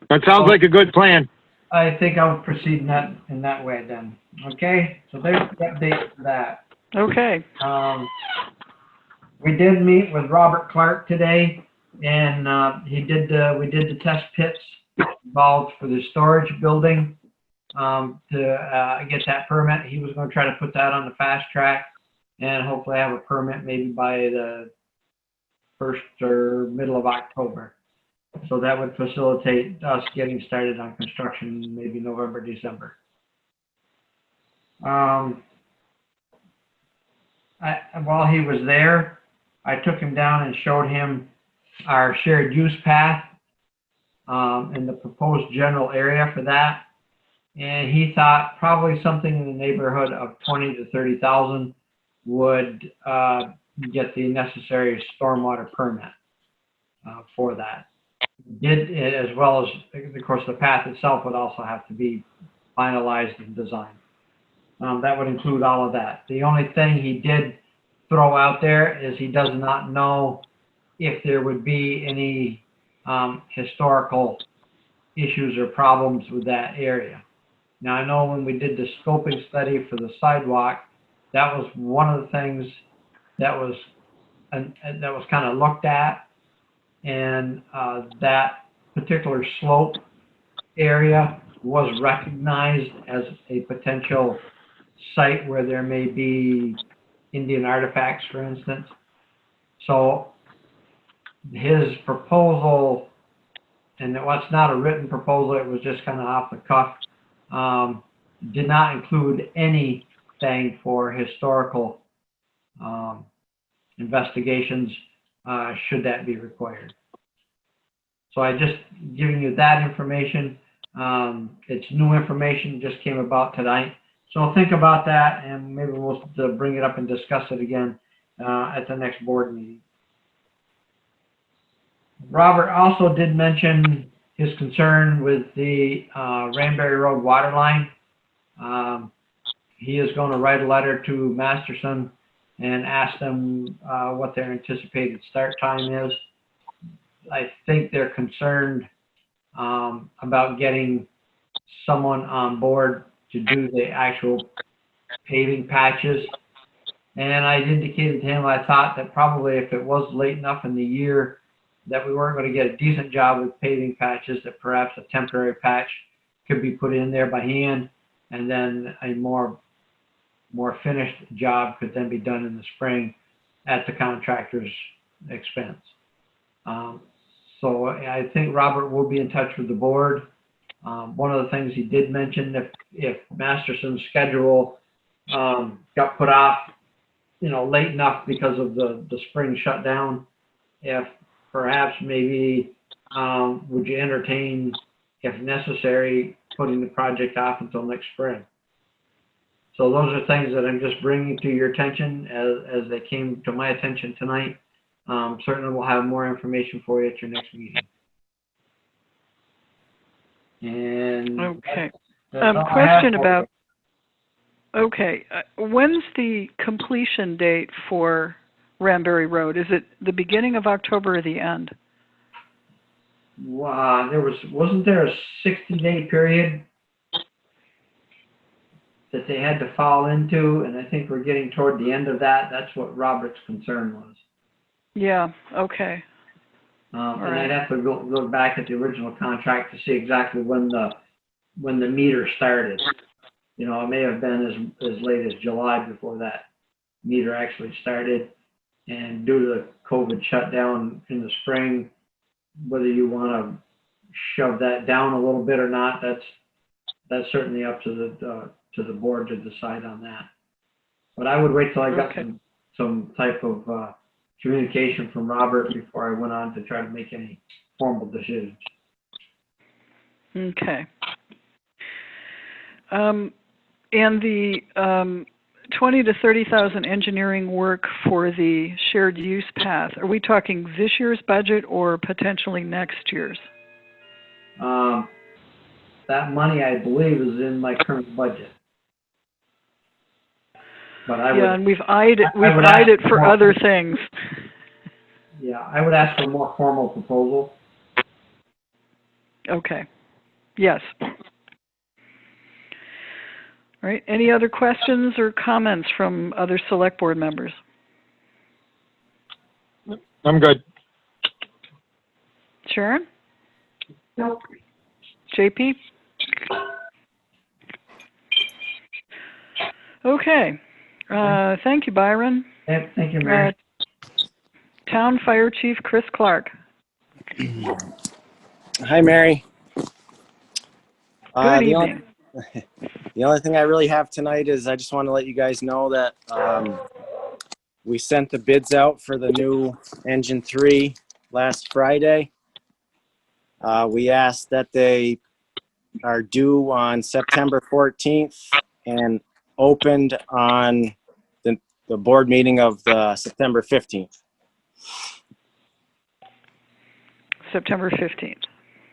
That sounds like a good plan. I think I'll proceed in that way then. Okay? So there's the update for that. Okay. We did meet with Robert Clark today, and we did the test pits involved for the storage building to get that permit. He was going to try to put that on the fast track and hopefully have a permit maybe by the 1st or middle of October. So that would facilitate us getting started on construction maybe November, December. While he was there, I took him down and showed him our shared use path and the proposed general area for that. And he thought probably something in the neighborhood of 20 to 30,000 would get the necessary stormwater permit for that. Did as well as, of course, the path itself would also have to be finalized and designed. That would include all of that. The only thing he did throw out there is he does not know if there would be any historical issues or problems with that area. Now, I know when we did the scoping study for the sidewalk, that was one of the things that was kind of looked at, and that particular slope area was recognized as a potential site where there may be Indian artifacts, for instance. So his proposal, and it was not a written proposal, it was just kind of off the cuff, did not include anything for historical investigations should that be required. So I just giving you that information. It's new information, just came about tonight. So think about that, and maybe we'll bring it up and discuss it again at the next board meeting. Robert also did mention his concern with the Ranberry Road water line. He is going to write a letter to Masterson and ask them what their anticipated start time is. I think they're concerned about getting someone on board to do the actual paving patches. And I indicated to him I thought that probably if it was late enough in the year that we weren't going to get a decent job with paving patches, that perhaps a temporary patch could be put in there by hand, and then a more finished job could then be done in the spring at the contractor's expense. So I think Robert will be in touch with the board. One of the things he did mention, if Masterson's schedule got put off, late enough because of the spring shutdown, if perhaps maybe would you entertain, if necessary, putting the project off until next spring? So those are things that I'm just bringing to your attention as they came to my attention tonight. Certainly we'll have more information for you at your next meeting. And Okay. that's all I have Question for about, okay, when's the completion date for Ranberry Road? Is it the beginning of October or the end? you. Wasn't there a 60-day period that they had to fall into? And I think we're getting toward the end of that. That's what Robert's concern was. Yeah, okay. And right. I'd have to look back at the original contract to see exactly when the meter started. It may have been as late as July before that meter actually started. And due to the COVID shutdown in the spring, whether you want to shove that down a little bit or not, that's certainly up to the board to decide on that. But I would wait till I got some type of communication from Robert before I went on to try to make any formal decisions. Okay. And the 20 to 30,000 engineering work for the shared use path, are we talking this year's budget or potentially next year's? That money, I believe, is in my current budget. But I would, Yeah, and we've eyed it, I would ask for more. other things. yeah, I would ask for a more formal proposal. Okay. Yes. All right. Any other questions or comments from other select board members? I'm good. Sharon? No. JP? Okay. Thank you, Byron. Thank you, Mary. Town Fire Chief Chris Clark. Hi, Mary. Good evening. The only thing I really have tonight is I just want to let you guys know that we sent the bids out for the new Engine 3 last Friday. We asked that they are due on September 14th and opened on the board meeting of the September 15th. September 15th.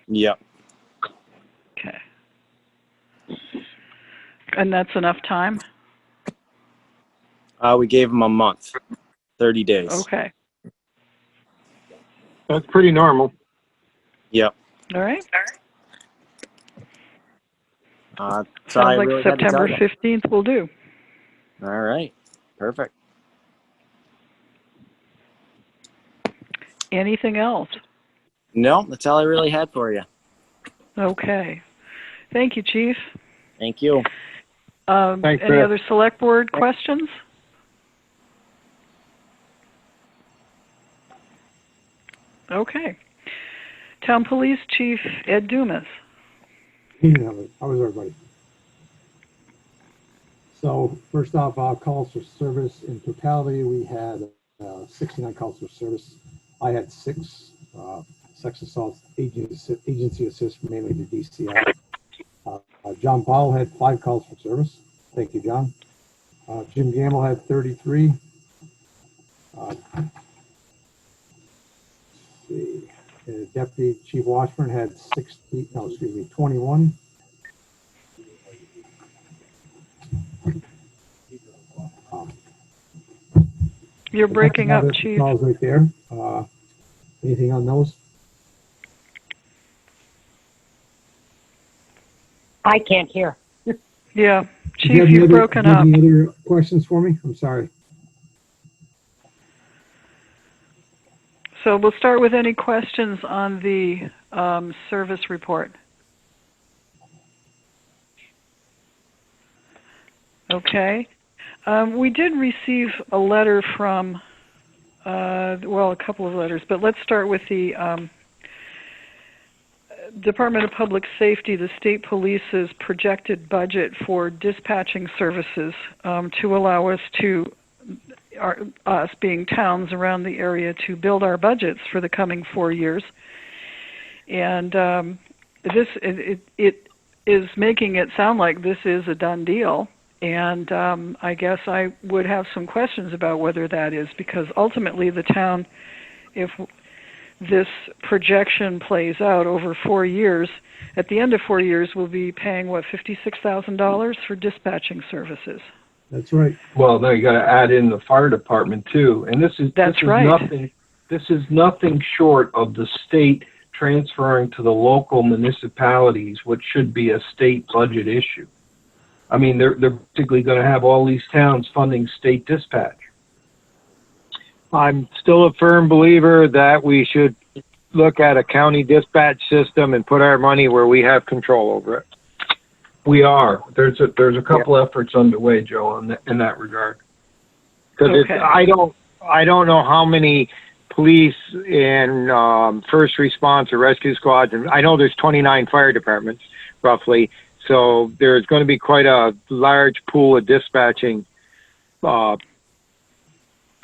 Yep. Okay. And that's enough time? We gave them a month, 30 days. Okay. That's pretty normal. Yep. All right. So Sounds like September 15th will do. All right. Perfect. Anything else? No, that's all I really had for you. Okay. Thank you, Chief. Thank you. Thanks, Any Chris. other select board questions? Okay. Town Police Chief Ed Dumas. How was everybody? So first off, calls for service in totality, we had 69 calls for service. I had 6 sex assault agency assist, mainly to DCI. John Powell had 5 calls for service. Thank you, John. Jim Gamble had 33. Let's see. Deputy Chief Washburn had 21. You're breaking up, Chief. Calls right there. Anything on those? I can't hear. Yeah, Do Chief, you've broken do you up. have any other questions for me? I'm sorry. So we'll start with any questions on the service report. Okay. We did receive a letter from, well, a couple of letters, but let's start with the Department of Public Safety, the state police's projected budget for dispatching services to allow us to, us being towns around the area, to build our budgets for the coming 4 years. And it is making it sound like this is a done deal. And I guess I would have some questions about whether that is, because ultimately the town, if this projection plays out over 4 years, at the end of 4 years, we'll be paying, what, $56,000 for dispatching services. That's right. Well, now you got to add in the fire department too, and this is right. This is nothing short of the state transferring to the local municipalities, which should be a state budget issue. I mean, they're basically going to have all these towns funding state dispatch. I'm still a firm believer that we should look at a county dispatch system and put our money where we have control over it. We are. There's a couple efforts underway, Joe, in that regard. Because Okay. I don't know how many police and first response or rescue squads, and I know there's 29 fire departments roughly. So there's going to be quite a large pool of dispatching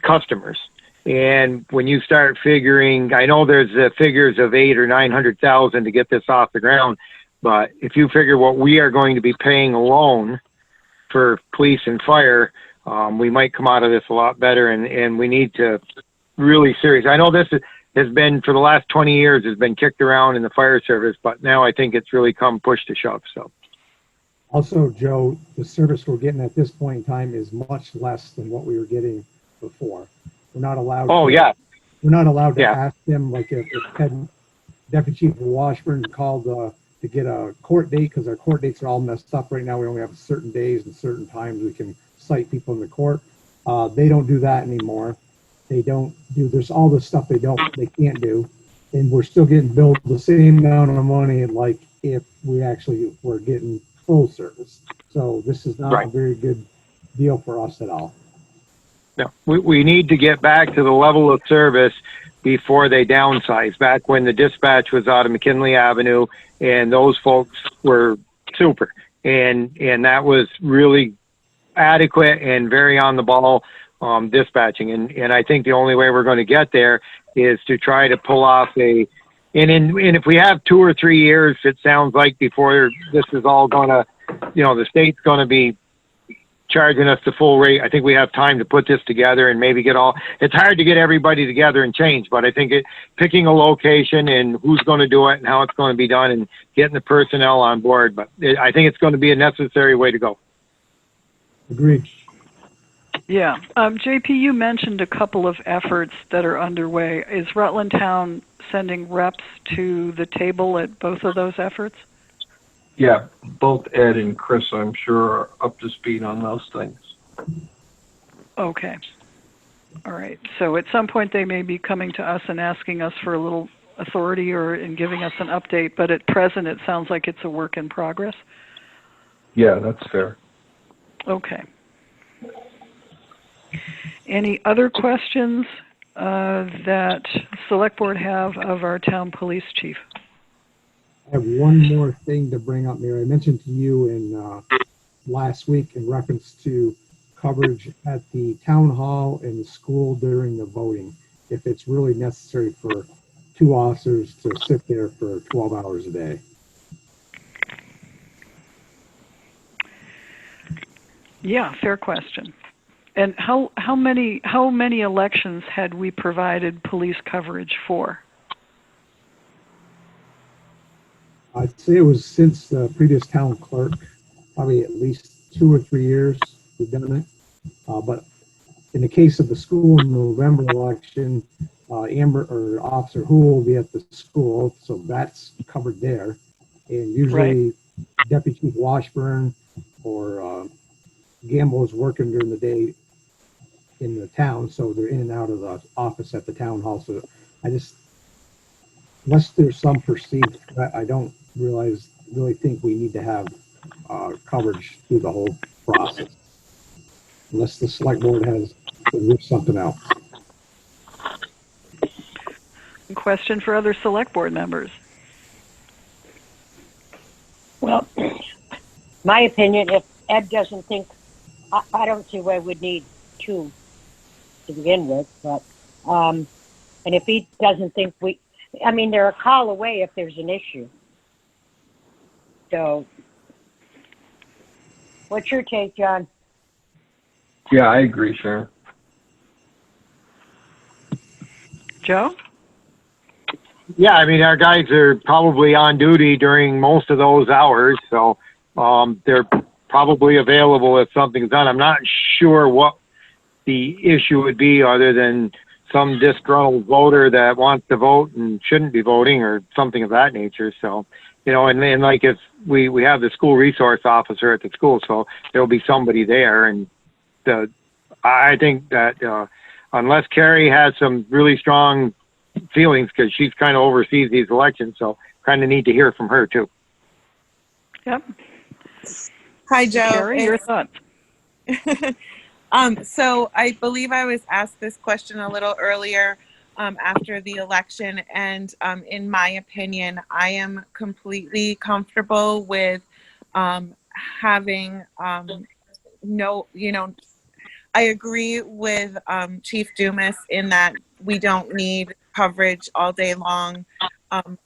customers. And when you start figuring, I know there's figures of 800,000 or 900,000 to get this off the ground, But if you figure what we are going to be paying alone for police and fire, we might come out of this a lot better, and we need to really serious. I know this has been, for the last 20 years, has been kicked around in the fire service, but now I think it's really come push to shove, so. Also, Joe, the service we're getting at this point in time is much less than what we were getting before. We're not allowed. Oh, to, yeah. We're not allowed to Yeah. ask them, like if Deputy Chief Washburn called to get a court date, because our court dates are all messed up right now. We only have certain days and certain times we can cite people in the court. They don't do that anymore. They don't do, there's all this stuff they can't do. And we're still getting billed the same amount of money like if we actually were getting full service. So this is not Right. a very good deal for us at all. No, we need to get back to the level of service before they downsize. Back when the dispatch was out of McKinley Avenue, and those folks were super, and that was really adequate and very on the ball dispatching. And I think the only way we're going to get there is to try to pull off and if we have 2 or 3 years, it sounds like, before this is all going to, the state's going to be charging us the full rate. I think we have time to put this together and maybe it's hard to get everybody together and change, but I think picking a location and who's going to do it and how it's going to be done and getting the personnel on board. But I think it's going to be a necessary way to go. Agreed. Yeah. JP, you mentioned a couple of efforts that are underway. Is Rutland Town sending reps to the table at both of those efforts? Yeah, both Ed and Chris, I'm sure, are up to speed on those things. Okay. All right. So at some point they may be coming to us and asking us for a little authority and giving us an update, but at present it sounds like it's a work in progress. Yeah, that's fair. Okay. Any other questions that Select Board have of our town police chief? I have one more thing to bring up, Mary. I mentioned to you in last week in reference to coverage at the town hall and the school during the voting, if it's really necessary for 2 officers to sit there for 12 hours a day. Yeah, fair question. And how many elections had we provided police coverage for? I'd say it was since the previous town clerk, probably at least 2 or 3 years we've done it. But in the case of the school November election, Amber or Officer Hool will be at the school, so that's covered there. And usually Deputy Chief Washburn or Gamble is working during the day in the town, so they're in and out of the office at the town hall. So unless there's some perceived threat, I don't really think we need to have coverage through the whole process, unless the select board has something else. Question for other select board members. Well, my opinion, if Ed doesn't think, I don't see why we'd need 2 to begin with, but, and if he doesn't think they're a call away if there's an issue. So, what's your take, John? Yeah, I agree, Sharon. Joe? Yeah, I mean, our guys are probably on duty during most of those hours, so they're probably available if something's done. I'm not sure what the issue would be other than some disgruntled voter that wants to vote and shouldn't be voting or something of that nature. So, and like if we have the school resource officer at the school, so there'll be somebody there. And I think that unless Carrie has some really strong feelings, because she's kind of oversees these elections, so kind of need to hear from her too. Yep. Hi, Joe. Carrie, your thoughts? So I believe I was asked this question a little earlier after the election, and in my opinion, I am completely comfortable with having I agree with Chief Dumas in that we don't need coverage all day long.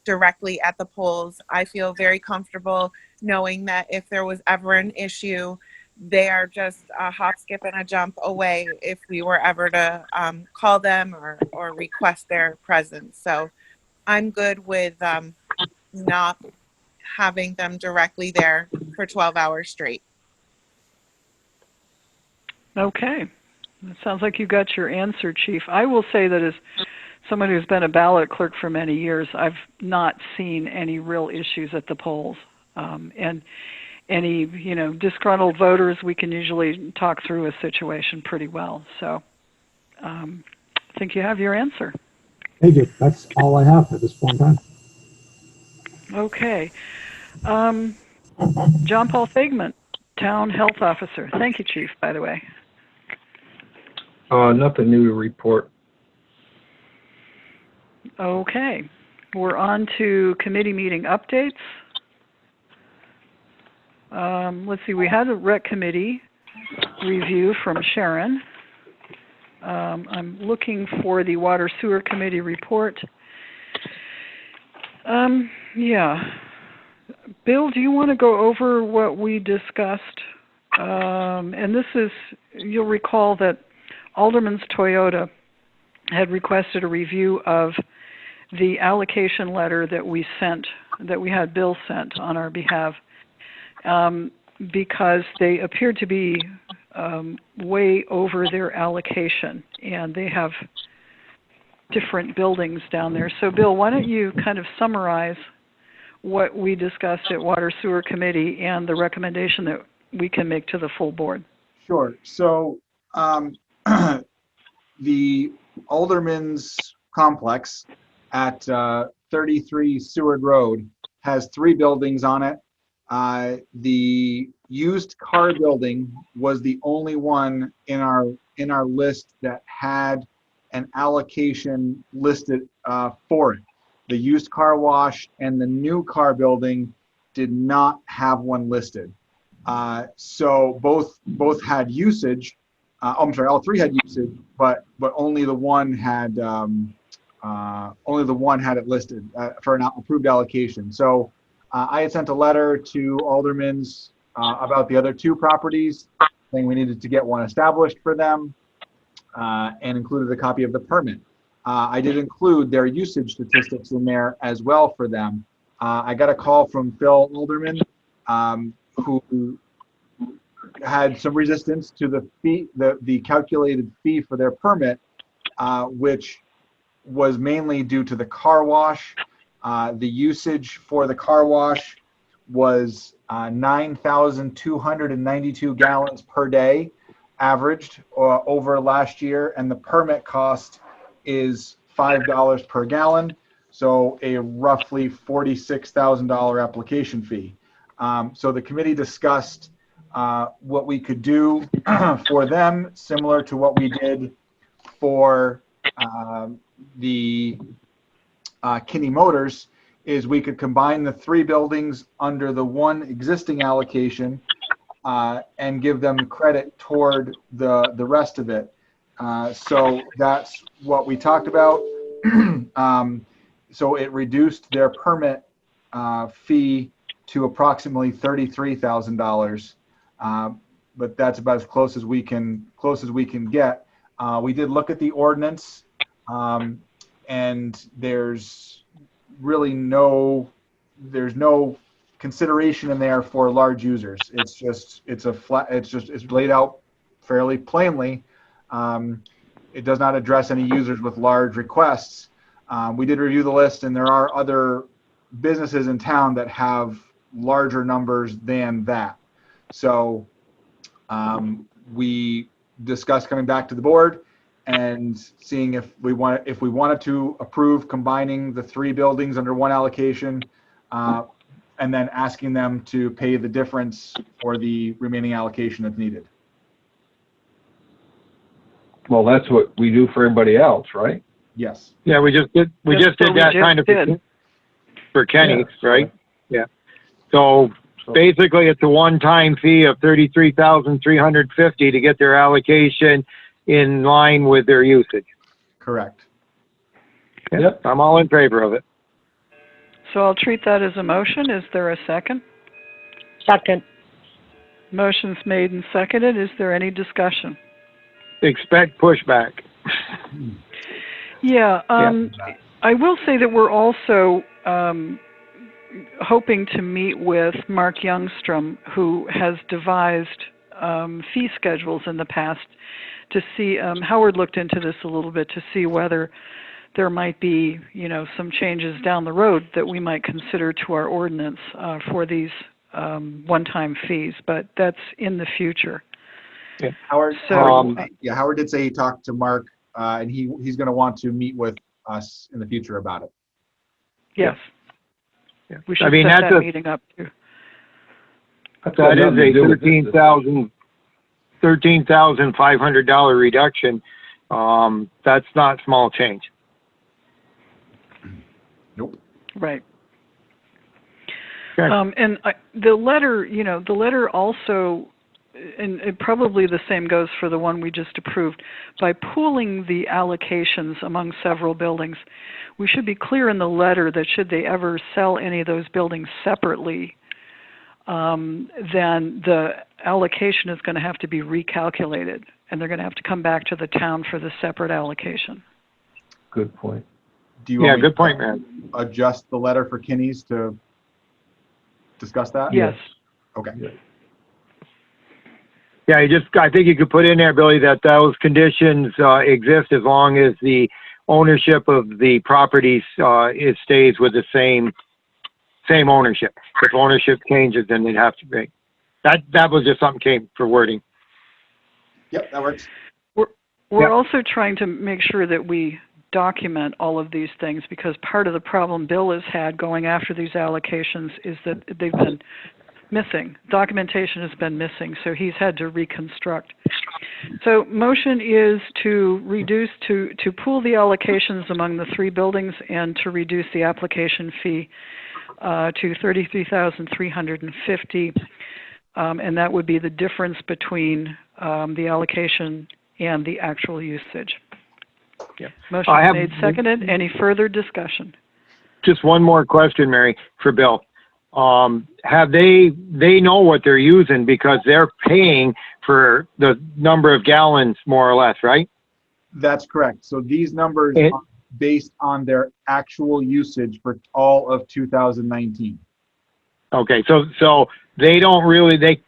directly at the polls. I feel very comfortable knowing that if there was ever an issue, they are just a hop, skip, and a jump away if we were ever to call them or request their presence. So I'm good with not having them directly there for 12 hours straight. Okay. It sounds like you got your answer, Chief. I will say that as someone who's been a ballot clerk for many years, I've not seen any real issues at the polls. And any, disgruntled voters, we can usually talk through a situation pretty well. So I think you have your answer. Thank you. That's all I have at this point in time. Okay. John Paul Figment, Town Health Officer. Thank you, Chief, by the way. Nothing new to report. Okay. We're on to committee meeting updates. Let's see, we had a rec committee review from Sharon. I'm looking for the water sewer committee report. Yeah. Bill, do you want to go over what we discussed? And this is, you'll recall that Alderman's Toyota had requested a review of the allocation letter that we sent, that we had Bill sent on our behalf, because they appeared to be way over their allocation, and they have different buildings down there. So, Bill, why don't you kind of summarize what we discussed at Water Sewer Committee and the recommendation that we can make to the full board? Sure. So the Alderman's complex at 33 Seward Road has 3 buildings on it. The used car building was the only one in our list that had an allocation listed for it. The used car wash and the new car building did not have one listed. So both had usage. I'm sorry, all 3 had usage, but only the one had it listed for an approved allocation. So I had sent a letter to Alderman's about the other 2 properties, saying we needed to get one established for them, and included a copy of the permit. I did include their usage statistics in there as well for them. I got a call from Phil Alderman, who had some resistance to the fee, the calculated fee for their permit, which was mainly due to the car wash. The usage for the car wash was 9,292 gallons per day, averaged over last year, and the permit cost is $5 per gallon, so a roughly $46,000 application fee. So the committee discussed what we could do for them, similar to what we did for the Kinney Motors, is we could combine the 3 buildings under the one existing allocation and give them credit toward the rest of it. So that's what we talked about. So it reduced their permit fee to approximately $33,000, but that's about as close as we can get. We did look at the ordinance, and there's really no consideration in there for large users. It's laid out fairly plainly. It does not address any users with large requests. We did review the list, and there are other businesses in town that have larger numbers than that. So we discussed coming back to the board and seeing if we wanted to approve combining the 3 buildings under one allocation, and then asking them to pay the difference for the remaining allocation that's needed. Well, that's what we do for everybody else, right? Yes. Yeah, we just did that kind of for Kenny, right? Yeah. So basically, it's a one-time fee of $33,350 to get their allocation in line with their usage. Correct. Yep. I'm all in favor of it. So I'll treat that as a motion. Is there a second? Second. Motion's made and seconded. Is there any discussion? Expect pushback. Yeah, I will say that we're also hoping to meet with Mark Youngstrom, who has devised fee schedules in the past, to see, Howard looked into this a little bit to see whether there might be, some changes down the road that we might consider to our ordinance for these one-time fees, but that's in the future. Yeah. Howard, So, Howard did say he talked to Mark, and he's going to want to meet with us in the future about it. yes. Yeah. We should I mean, set that's that a- meeting up too. That is a $13,500 reduction. That's not small change. Nope. Right. Okay. And the letter also, and it probably the same goes for the one we just approved, by pooling the allocations among several buildings, we should be clear in the letter that should they ever sell any of those buildings separately, then the allocation is going to have to be recalculated, and they're going to have to come back to the town for the separate allocation. Good point. Do you want me Good to point, man. adjust the letter for Kinney's to discuss that? Yes. Okay. Yeah, I think you could put in there, Billy, that those conditions exist as long as the ownership of the properties it stays with the same ownership. If ownership changes, then they'd have to be. That was just something came for wording. Yep, that works. We're also trying to make sure that we document all of these things, because part of the problem Bill has had going after these allocations is that they've been missing. Documentation has been missing, so he's had to reconstruct. So motion is to reduce, to pool the allocations among the three buildings and to reduce the application fee to $33,350, and that would be the difference between the allocation and the actual usage. Yeah. Motion made, seconded. Any further discussion? Just one more question, Mary, for Bill. Have they know what they're using because they're paying for the number of gallons more or less, right? That's correct. So these numbers are based on their actual usage for all of 2019. Okay, so they don't really, they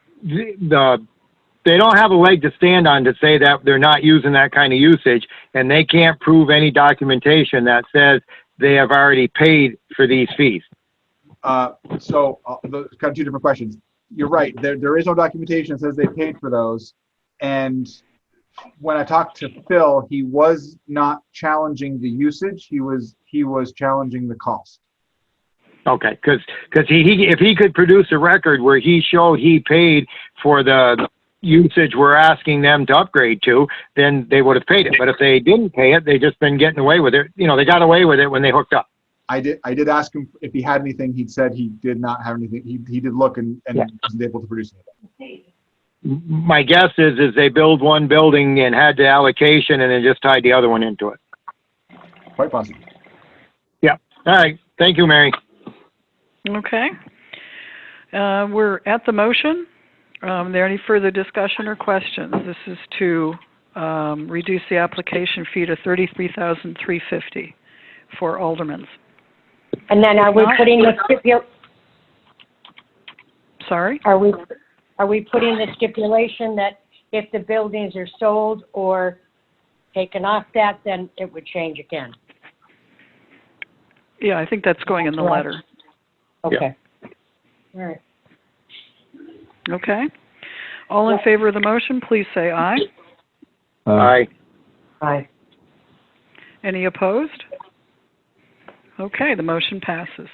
don't have a leg to stand on to say that they're not using that kind of usage, and they can't prove any documentation that says they have already paid for these fees. Kind of two different questions. You're right. There is no documentation that says they paid for those. And when I talked to Phil, he was not challenging the usage. He was challenging the cost. Okay, because if he could produce a record where he showed he paid for the usage we're asking them to upgrade to, then they would have paid it. But if they didn't pay it, they just been getting away with it. They got away with it when they hooked up. I did ask him if he had anything. He said he did not have anything. He did look and wasn't able to produce anything. My guess is they build one building and had the allocation and then just tied the other one into it. Quite possible. Yeah. All right. Thank you, Mary. Okay. We're at the motion. Are there any further discussion or questions? This is to reduce the application fee to $33,350 for aldermans. And then are we putting the Sorry? Are we putting the stipulation that if the buildings are sold or taken off that, then it would change again? Yeah, I think that's going in the letter. Okay. All right. Okay. All in favor of the motion, please say aye. Aye. Aye. Any opposed? Okay, the motion passes.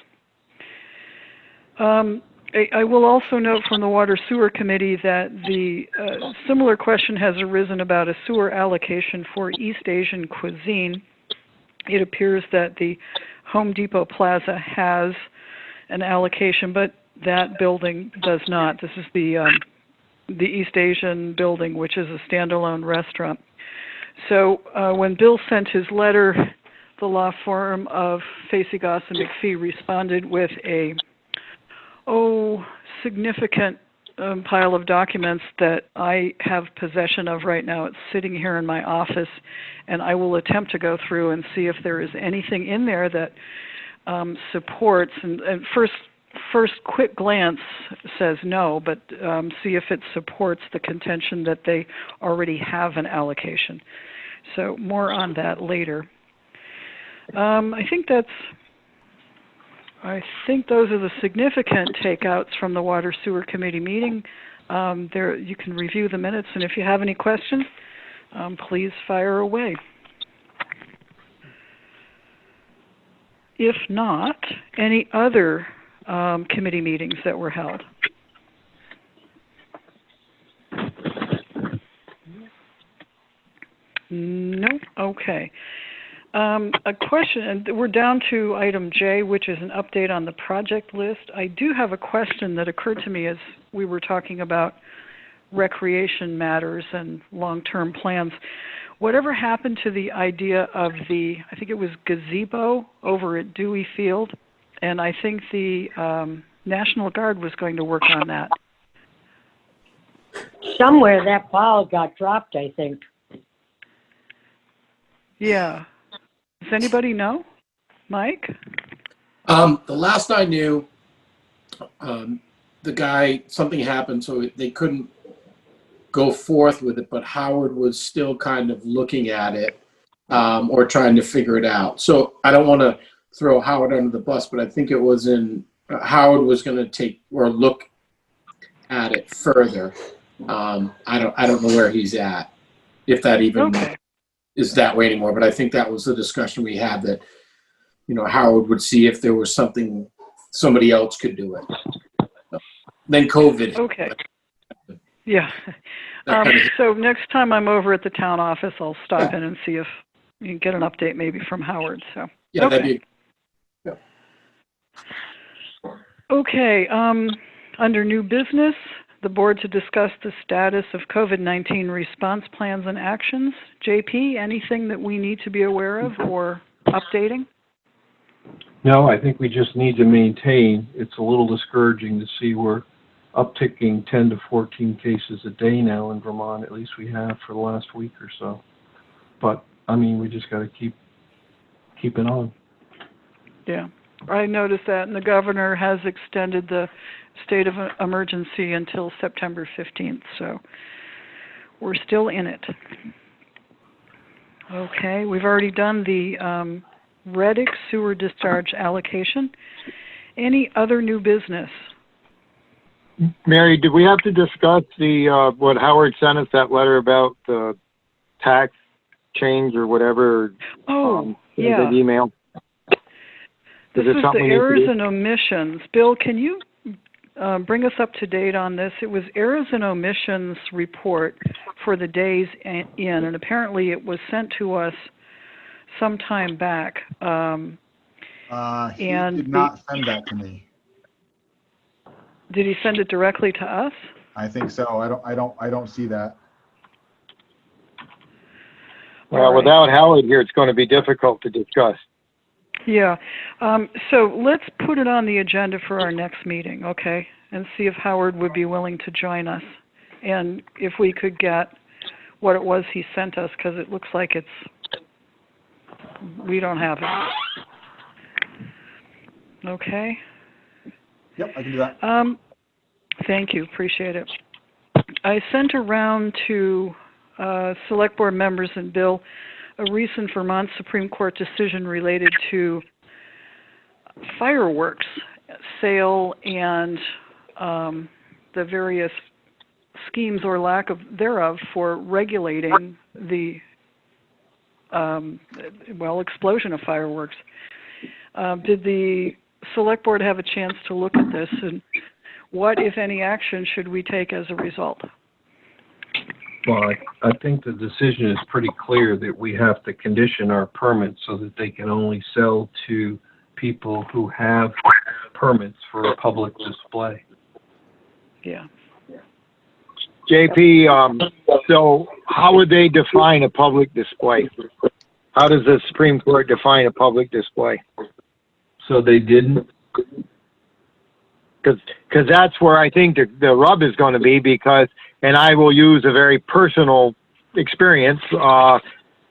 I will also note from the Water Sewer Committee that the similar question has arisen about a sewer allocation for East Asian cuisine. It appears that the Home Depot Plaza has an allocation, but that building does not. This is the East Asian building, which is a standalone restaurant. So when Bill sent his letter the law firm of Facey Goss and McPhee responded with a significant pile of documents that I have possession of right now. It's sitting here in my office, and I will attempt to go through and see if there is anything in there that supports, and first quick glance says no, but see if it supports the contention that they already have an allocation. So more on that later. I think those are the significant takeouts from the Water Sewer Committee meeting. There, you can review the minutes, and if you have any questions, please fire away. If not, any other committee meetings that were held? No? Okay. A question, and we're down to item J, which is an update on the project list. I do have a question that occurred to me as we were talking about recreation matters and long-term plans. Whatever happened to the idea of the, I think it was gazebo over at Dewey Field, and I think the National Guard was going to work on that. Somewhere that ball got dropped, I think. Yeah. Does anybody know? Mike? The last I knew, the guy, something happened, so they couldn't go forth with it, but Howard was still kind of looking at it or trying to figure it out. So I don't want to throw Howard under the bus, but I think it was Howard was going to take or look at it further. I don't know where he's at, if that even is that way anymore. But I think that was the discussion we had, that, you know, Howard would see if there was something somebody else could do it. Then COVID. Okay. Yeah. So next time I'm over at the town office, I'll stop in and see if you can get an update maybe from Howard. So yeah, okay. that'd be. Yeah. Okay. Under new business, the board to discuss the status of COVID-19 response plans and actions. JP, anything that we need to be aware of or updating? No, I think we just need to maintain. It's a little discouraging to see we're upticking 10 to 14 cases a day now in Vermont. At least we have for the last week or so. But I mean, we just got to keep it on. Yeah, I noticed that, and the governor has extended the state of emergency until September 15th, so we're still in it. Okay, we've already done the Reddick sewer discharge allocation. Any other new business? Mary, did we have to discuss the what Howard sent us, that letter about the tax change or whatever? Yeah. The email. This is the errors and omissions. Bill, can you bring us up to date on this? It was errors and omissions report for the days in, and apparently it was sent to us some time back. He did not send that to me. Did he send it directly to us? I think so. I don't see that. Well, without Howard here, it's going to be difficult to discuss. Yeah. So let's put it on the agenda for our next meeting, okay? And see if Howard would be willing to join us. And if we could get what it was he sent us, because it looks like we don't have it. Okay? Yep, I can do that. Thank you. Appreciate it. I sent around to select board members and Bill a recent Vermont Supreme Court decision related to fireworks sale and the various schemes or lack of thereof for regulating the explosion of fireworks. Did the select board have a chance to look at this, and what, if any, action should we take as a result? Well, I think the decision is pretty clear that we have to condition our permits so that they can only sell to people who have permits for a public display. Yeah. JP, so how would they define a public display? How does the Supreme Court define a public display? So they didn't? Because that's where I think the rub is going to be, because, and I will use a very personal experience,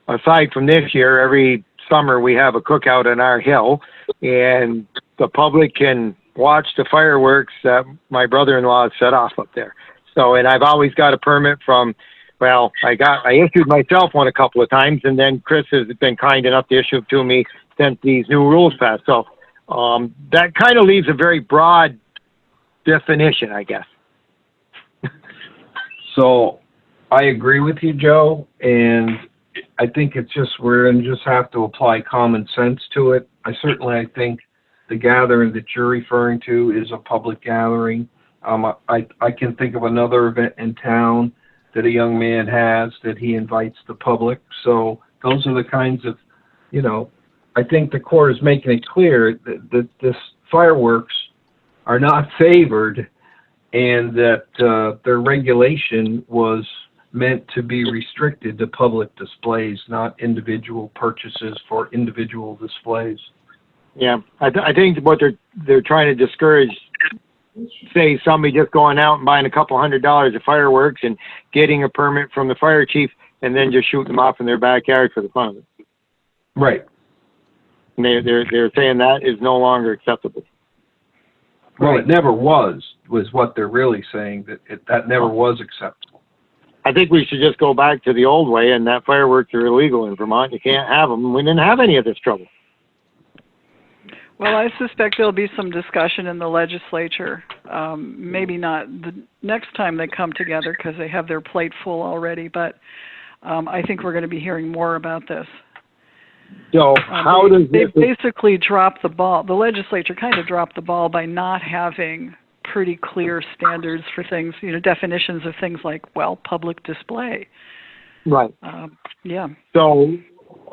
aside from this year, every summer we have a cookout on our hill, and the public can watch the fireworks that my brother-in-law set off up there. So, and I've always got a permit from, well, I issued myself one a couple of times, and then Chris has been kind enough to issue it to me since these new rules passed. So, that kind of leaves a very broad definition, I guess. So I agree with you, Joe, and I think it's just, we're going to just have to apply common sense to it. I think the gathering that you're referring to is a public gathering. I can think of another event in town that a young man has that he invites the public. So those are the kinds of, I think the court is making it clear that this fireworks are not favored, and that their regulation was meant to be restricted to public displays, not individual purchases for individual displays. Yeah, I think what they're trying to discourage, say somebody just going out and buying a couple $100 of fireworks and getting a permit from the fire chief and then just shooting them off in their backyard for the fun of it. Right. And they're saying that is no longer acceptable. Well, it never was what they're really saying, that never was acceptable. I think we should just go back to the old way, and that fireworks are illegal in Vermont. You can't have them. We didn't have any of this trouble. Well, I suspect there'll be some discussion in the legislature. Maybe not the next time they come together because they have their plate full already, but I think we're going to be hearing more about this. So how does they basically dropped the ball? The legislature kind of dropped the ball by not having pretty clear standards for things, definitions of things like, well, public display. Right. Yeah. So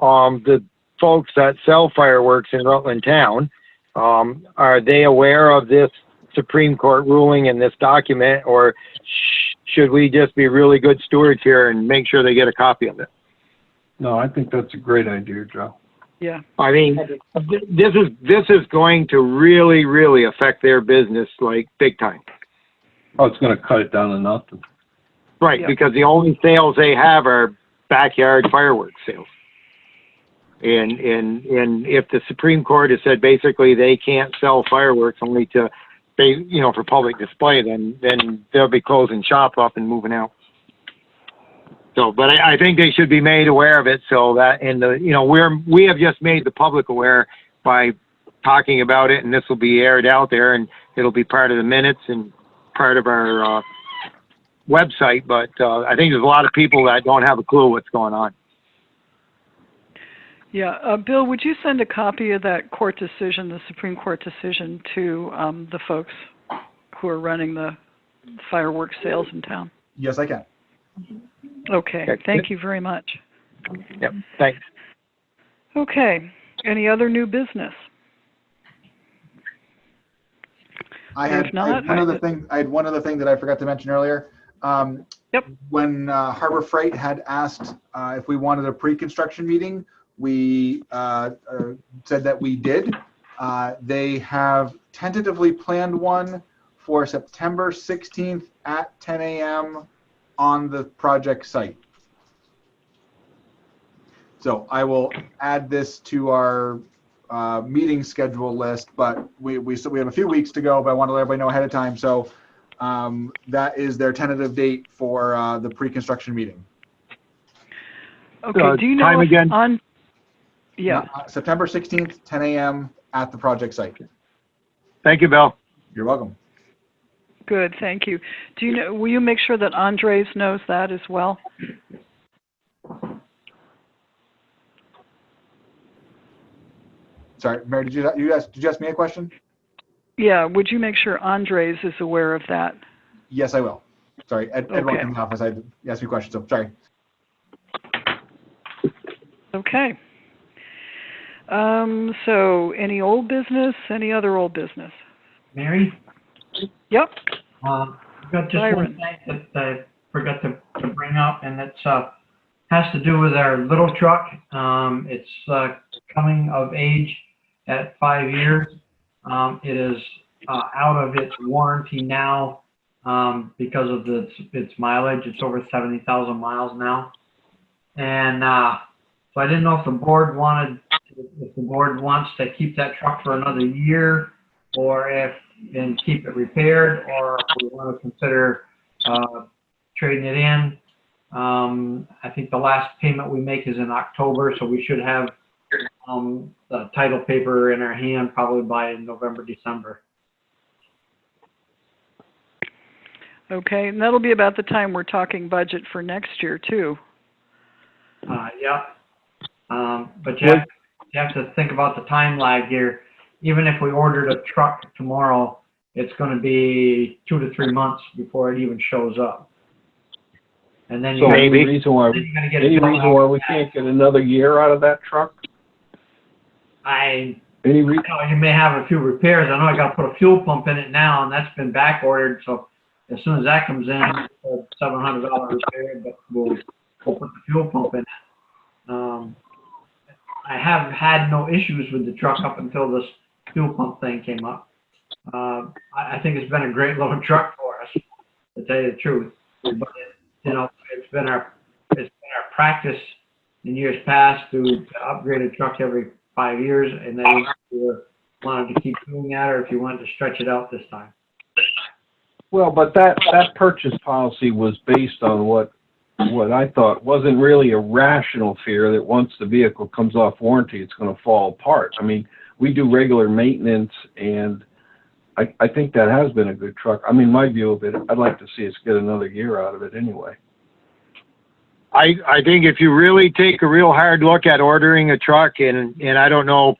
the folks that sell fireworks in Rutland Town, are they aware of this Supreme Court ruling in this document, or should we just be really good stewards here and make sure they get a copy of it? No, I think that's a great idea, Joe. Yeah. I mean, this is going to really, really affect their business, like, big time. Oh, it's going to cut it down to nothing. Right, Yeah. because the only sales they have are backyard fireworks sales. And if the Supreme Court has said basically they can't sell fireworks only to, for public display, then they'll be closing shop up and moving out. So, but I think they should be made aware of it, so that we have just made the public aware by talking about it, and this will be aired out there, and it'll be part of the minutes and part of our website. But I think there's a lot of people that don't have a clue what's going on. Yeah, Bill, would you send a copy of that court decision, the Supreme Court decision, to the folks who are running the fireworks sales in town? Yes, I can. Okay, thank you very much. Yep, thanks. Okay, any other new business? I had one other thing that I forgot to mention earlier. Yep. When Harbor Freight had asked if we wanted a pre-construction meeting, we said that we did. They have tentatively planned one for September 16th at 10 a.m. on the project site. So I will add this to our meeting schedule list, but we have a few weeks to go, but I want to let everybody know ahead of time. So that is their tentative date for the pre-construction meeting. Okay, do you know time again? Yeah. September 16th, 10 a.m. at the project site. Thank you, Bill. You're welcome. Good, thank you. Do you know? Will you make sure that Andres knows that as well? Sorry, Mary, did you ask me a question? Yeah, would you make sure Andres is aware of that? Yes, I will. Sorry, Ed Okay. walked in the office. I asked me a question, so sorry. Okay. So any old business, any other old business? Mary? Yep. I've got just Byron. one thing that I forgot to bring up, and it's has to do with our little truck. It's coming of age at 5 years. It is out of its warranty now because of its mileage. It's over 70,000 miles now. And so I didn't know if the board wants to keep that truck for another year, or and keep it repaired, or if we want to consider trading it in. I think the last payment we make is in October, so we should have the title paper in our hand probably by November, December. Okay, and that'll be about the time we're talking budget for next year too. Yeah. But you have to think about the time lag here. Even if we ordered a truck tomorrow, it's going to be 2 to 3 months before it even shows up. And then So any then reason why you gotta get any it reason why we can't get another year out of that truck? Any Any reason? you may have a few repairs. I know I got to put a fuel pump in it now, and that's been back ordered. So as soon as that comes in, it's a $700 repair, but we'll put the fuel pump in it. I have had no issues with the truck up until this fuel pump thing came up. I think it's been a great little truck for us, to tell you the truth. But it's been our practice in years past to upgrade a truck every 5 years, and then if you wanted to keep doing that, or if you wanted to stretch it out this time. Well, but that purchase policy was based on what I thought wasn't really a rational fear that once the vehicle comes off warranty, it's going to fall apart. I mean, we do regular maintenance, and I think that has been a good truck. I mean, my view of it, I'd like to see us get another year out of it anyway. I think if you really take a real hard look at ordering a truck, and I don't know,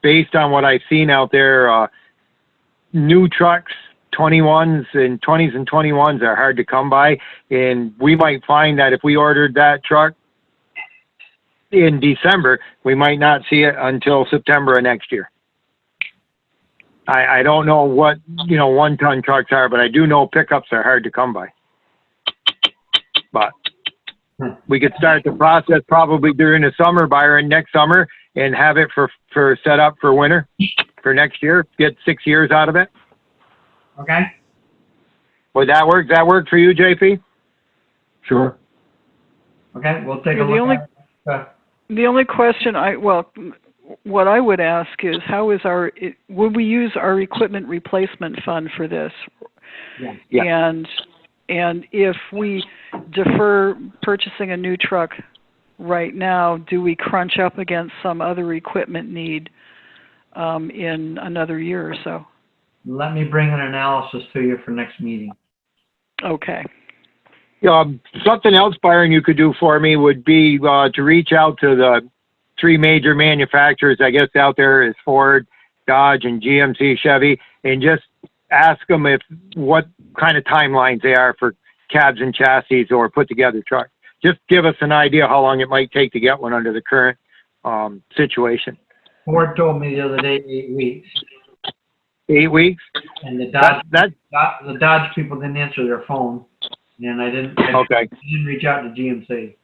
based on what I've seen out there, new trucks, 20s and 21s are hard to come by, and we might find that if we ordered that truck in December, we might not see it until September of next year. I don't know what, 1-ton trucks are, but I do know pickups are hard to come by. But we could start the process probably during the summer, buy it next summer, and have it for set up for winter for next year. Get 6 years out of it. Okay. Would that work? Does that work for you, JP? Sure. Okay, we'll take a Yeah, look at it. The only question what I would ask is, would we use our equipment replacement fund for this? Yeah. And if we defer purchasing a new truck right now, do we crunch up against some other equipment need in another year or so? Let me bring an analysis to you for next meeting. Okay. Something else, Byron, you could do for me would be to reach out to the 3 major manufacturers, I guess, out there is Ford, Dodge, and GMC Chevy, and just ask them what kind of timelines they are for cabs and chassis or put together trucks. Just give us an idea how long it might take to get one under the current situation. Ford told me the other day 8 weeks. 8 weeks? And the Dodge people didn't answer their phone, and I didn't reach out to GMC.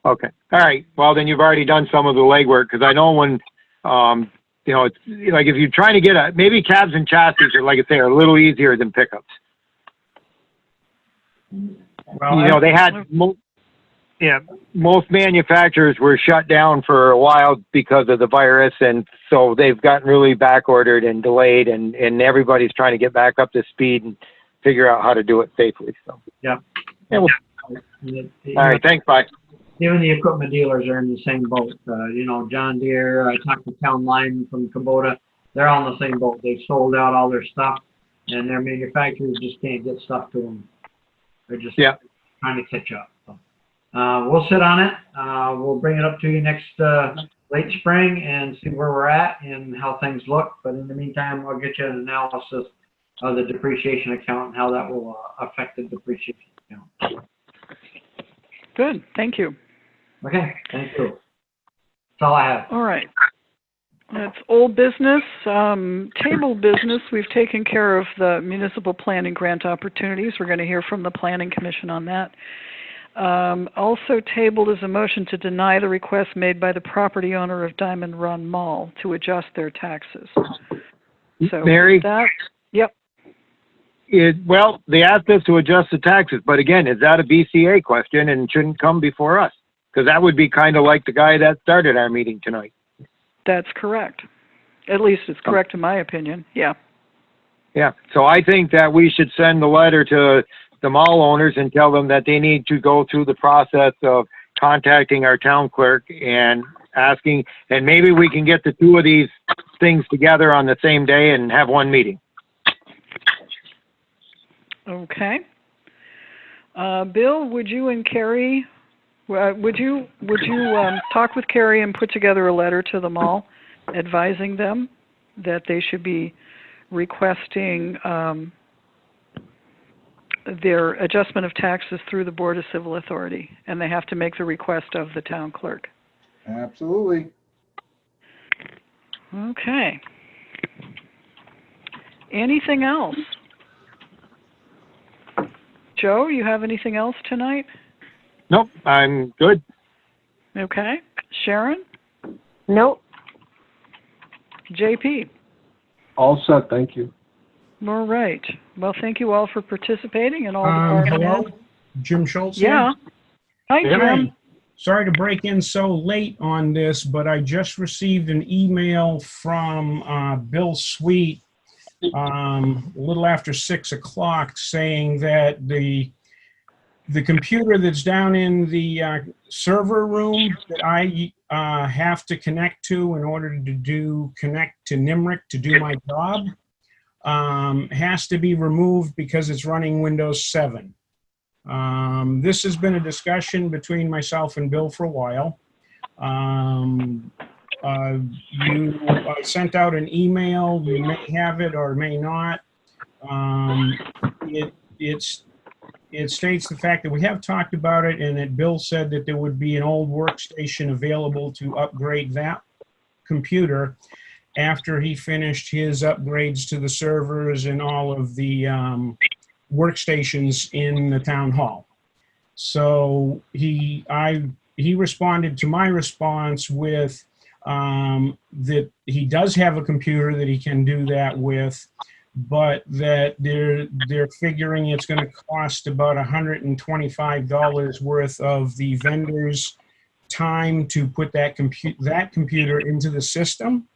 Okay. All right. Well, then you've already done some of the legwork, because I know when, it's like if you're trying to get maybe cabs and chassis are, like I say, are a little easier than pickups. Well, they had, most manufacturers were shut down for a while because of the virus, and so they've gotten really back ordered and delayed, and everybody's trying to get back up to speed and figure out how to do it safely. So. Yeah. All right. Thanks. Bye. Even the equipment dealers are in the same boat. John Deere, I talked to Town Line from Kubota. They're all in the same boat. They've sold out all their stuff, and their manufacturers just can't get stuff to them. They're just trying to catch up. So, we'll sit on it. We'll bring it up to you next late spring and see where we're at and how things look. But in the meantime, I'll get you an analysis of the depreciation account and how that will affect the depreciation account. Good. Thank you. Okay, thank you. That's all I have. All right. That's old business. Table business, we've taken care of the municipal planning grant opportunities. We're going to hear from the Planning Commission on that. Also tabled is a motion to deny the request made by the property owner of Diamond Run Mall to adjust their taxes. So Mary? that, yep, Well, they asked us to adjust the taxes, but again, is that a BCA question and shouldn't come before us? Because that would be kind of like the guy that started our meeting tonight. that's correct. At least it's correct in my opinion, yeah. Yeah, so I think that we should send a letter to the mall owners and tell them that they need to go through the process of contacting our town clerk and asking, and maybe we can get the two of these things together on the same day and have one meeting. Okay. Bill, would you and Carrie, would you talk with Carrie and put together a letter to the mall advising them that they should be requesting their adjustment of taxes through the Board of Civil Authority, and they have to make the request of the town clerk? Absolutely. Okay. Anything else? Joe, you have anything else tonight? Nope, I'm good. Okay. Sharon? Nope. JP? All set, thank you. All right. Well, thank you all for participating and all department Hello, heads. Jim Schultz here. Yeah. Hi, Jim. Hi. Sorry to break in so late on this, but I just received an email from Bill Sweet a little after 6 o'clock saying that the computer that's down in the server room that I have to connect to in order to connect to NIMRIC to do my job has to be removed because it's running Windows 7. This has been a discussion between myself and Bill for a while. I sent out an email. You may have it or may not. It states the fact that we have talked about it and that Bill said that there would be an old workstation available to upgrade that computer after he finished his upgrades to the servers and all of the workstations in the town hall. So he responded to my response with that he does have a computer that he can do that with, but that they're figuring it's going to cost about $125 worth of the vendor's time to put that computer into the system,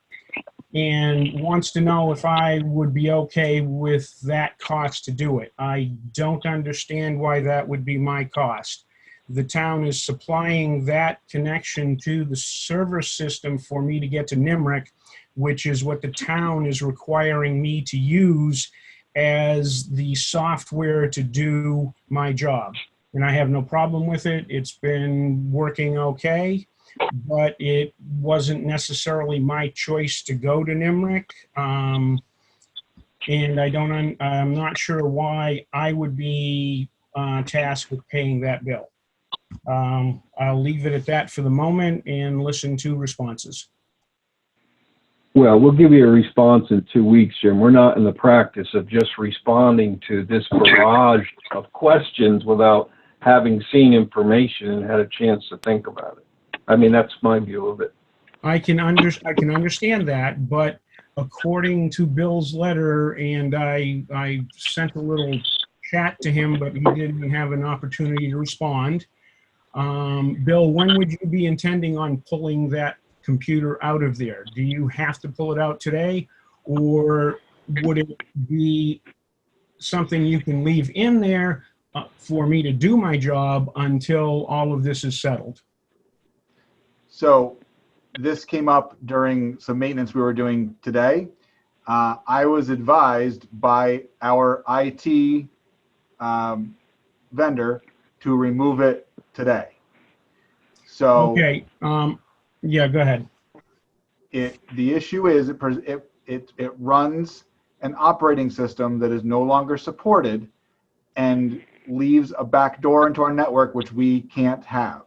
and wants to know if I would be okay with that cost to do it. I don't understand why that would be my cost. The town is supplying that connection to the server system for me to get to NIMRIC, which is what the town is requiring me to use as the software to do my job. And I have no problem with it. It's been working okay, but it wasn't necessarily my choice to go to NIMRIC. And I'm not sure why I would be tasked with paying that bill. I'll leave it at that for the moment and listen to responses. Well, we'll give you a response in 2 weeks, Jim. We're not in the practice of just responding to this barrage of questions without having seen information and had a chance to think about it. I mean, that's my view of it. I can understand that, but according to Bill's letter, and I sent a little chat to him, but he didn't have an opportunity to respond. Bill, when would you be intending on pulling that computer out of there? Do you have to pull it out today, or would it be something you can leave in there for me to do my job until all of this is settled? So this came up during some maintenance we were doing today. I was advised by our IT vendor to remove it today. So okay, yeah, go ahead. The issue is it runs an operating system that is no longer supported and leaves a back door into our network, which we can't have.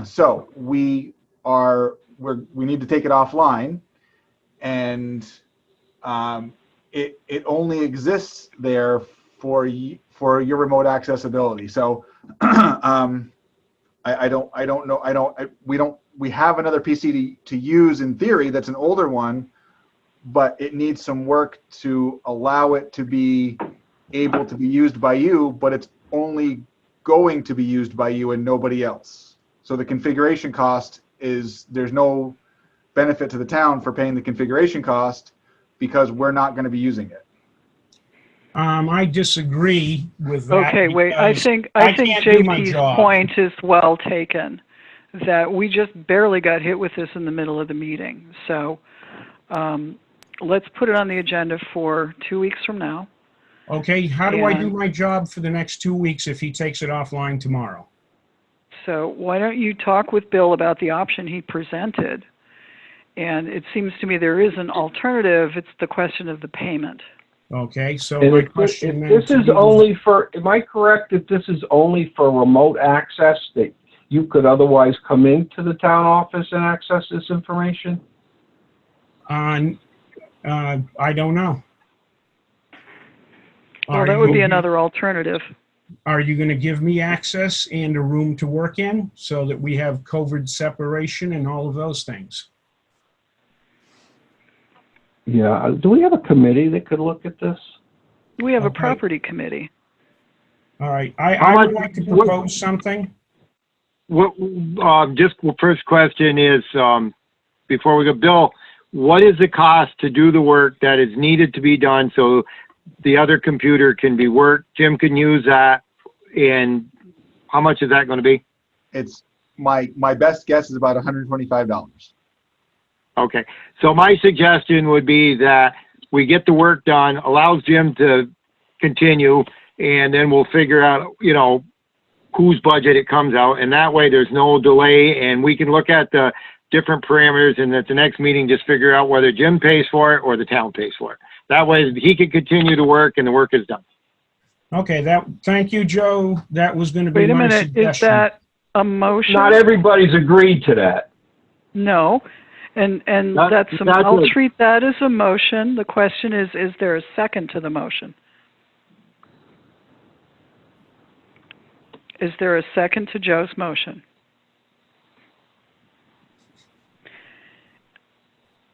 So we need to take it offline, and it only exists there for your remote accessibility. So We have another PC to use in theory. That's an older one, but it needs some work to allow it to be able to be used by you, but it's only going to be used by you and nobody else. So the configuration cost there's no benefit to the town for paying the configuration cost because we're not going to be using it. I disagree with that. Okay, wait, I because think can't do my JP's job. point is well taken, that we just barely got hit with this in the middle of the meeting. So let's put it on the agenda for 2 weeks from now. Okay, how do I do And- my job for the next 2 weeks if he takes it offline tomorrow? So why don't you talk with Bill about the option he presented? And it seems to me there is an alternative. It's the question of the payment. Okay, so And my if question then. this to is you- only for, am I correct that this is only for remote access, that you could otherwise come into the town office and access this information? I don't know. Well, Are that would be you- another alternative. Are you going to give me access and a room to work in so that we have COVID separation and all of those things? Yeah, do we have a committee that could look at this? We have a Okay. property committee. All right, How I would much- like to what- propose something. First question is, before we go, Bill, what is the cost to do the work that is needed to be done so the other computer can be worked, Jim can use that, and how much is that going to be? It's my best guess is about $125. Okay, so my suggestion would be that we get the work done, allows Jim to continue, and then we'll figure out, whose budget it comes out, and that way there's no delay, and we can look at the different parameters, and at the next meeting, just figure out whether Jim pays for it or the town pays for it. That way he can continue to work and the work is done. Okay, thank you, Joe. That was going to be Wait a my minute, is suggestion. that a motion? Not everybody's agreed to that. No, and I'll treat that as a motion. The question is there a second to the motion? Is there a second to Joe's motion?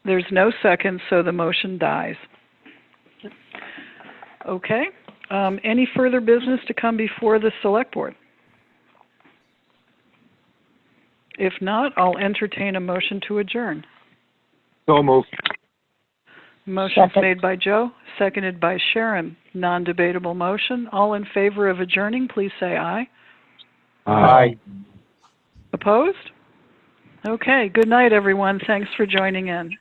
There's no second, so the motion dies. Okay, any further business to come before the select board? If not, I'll entertain a motion to adjourn. So moved. Motion's Second. made by Joe, seconded by Sharon. Non-debatable motion. All in favor of adjourning, please say aye. Aye. Opposed? Okay, good night, everyone. Thanks for joining in.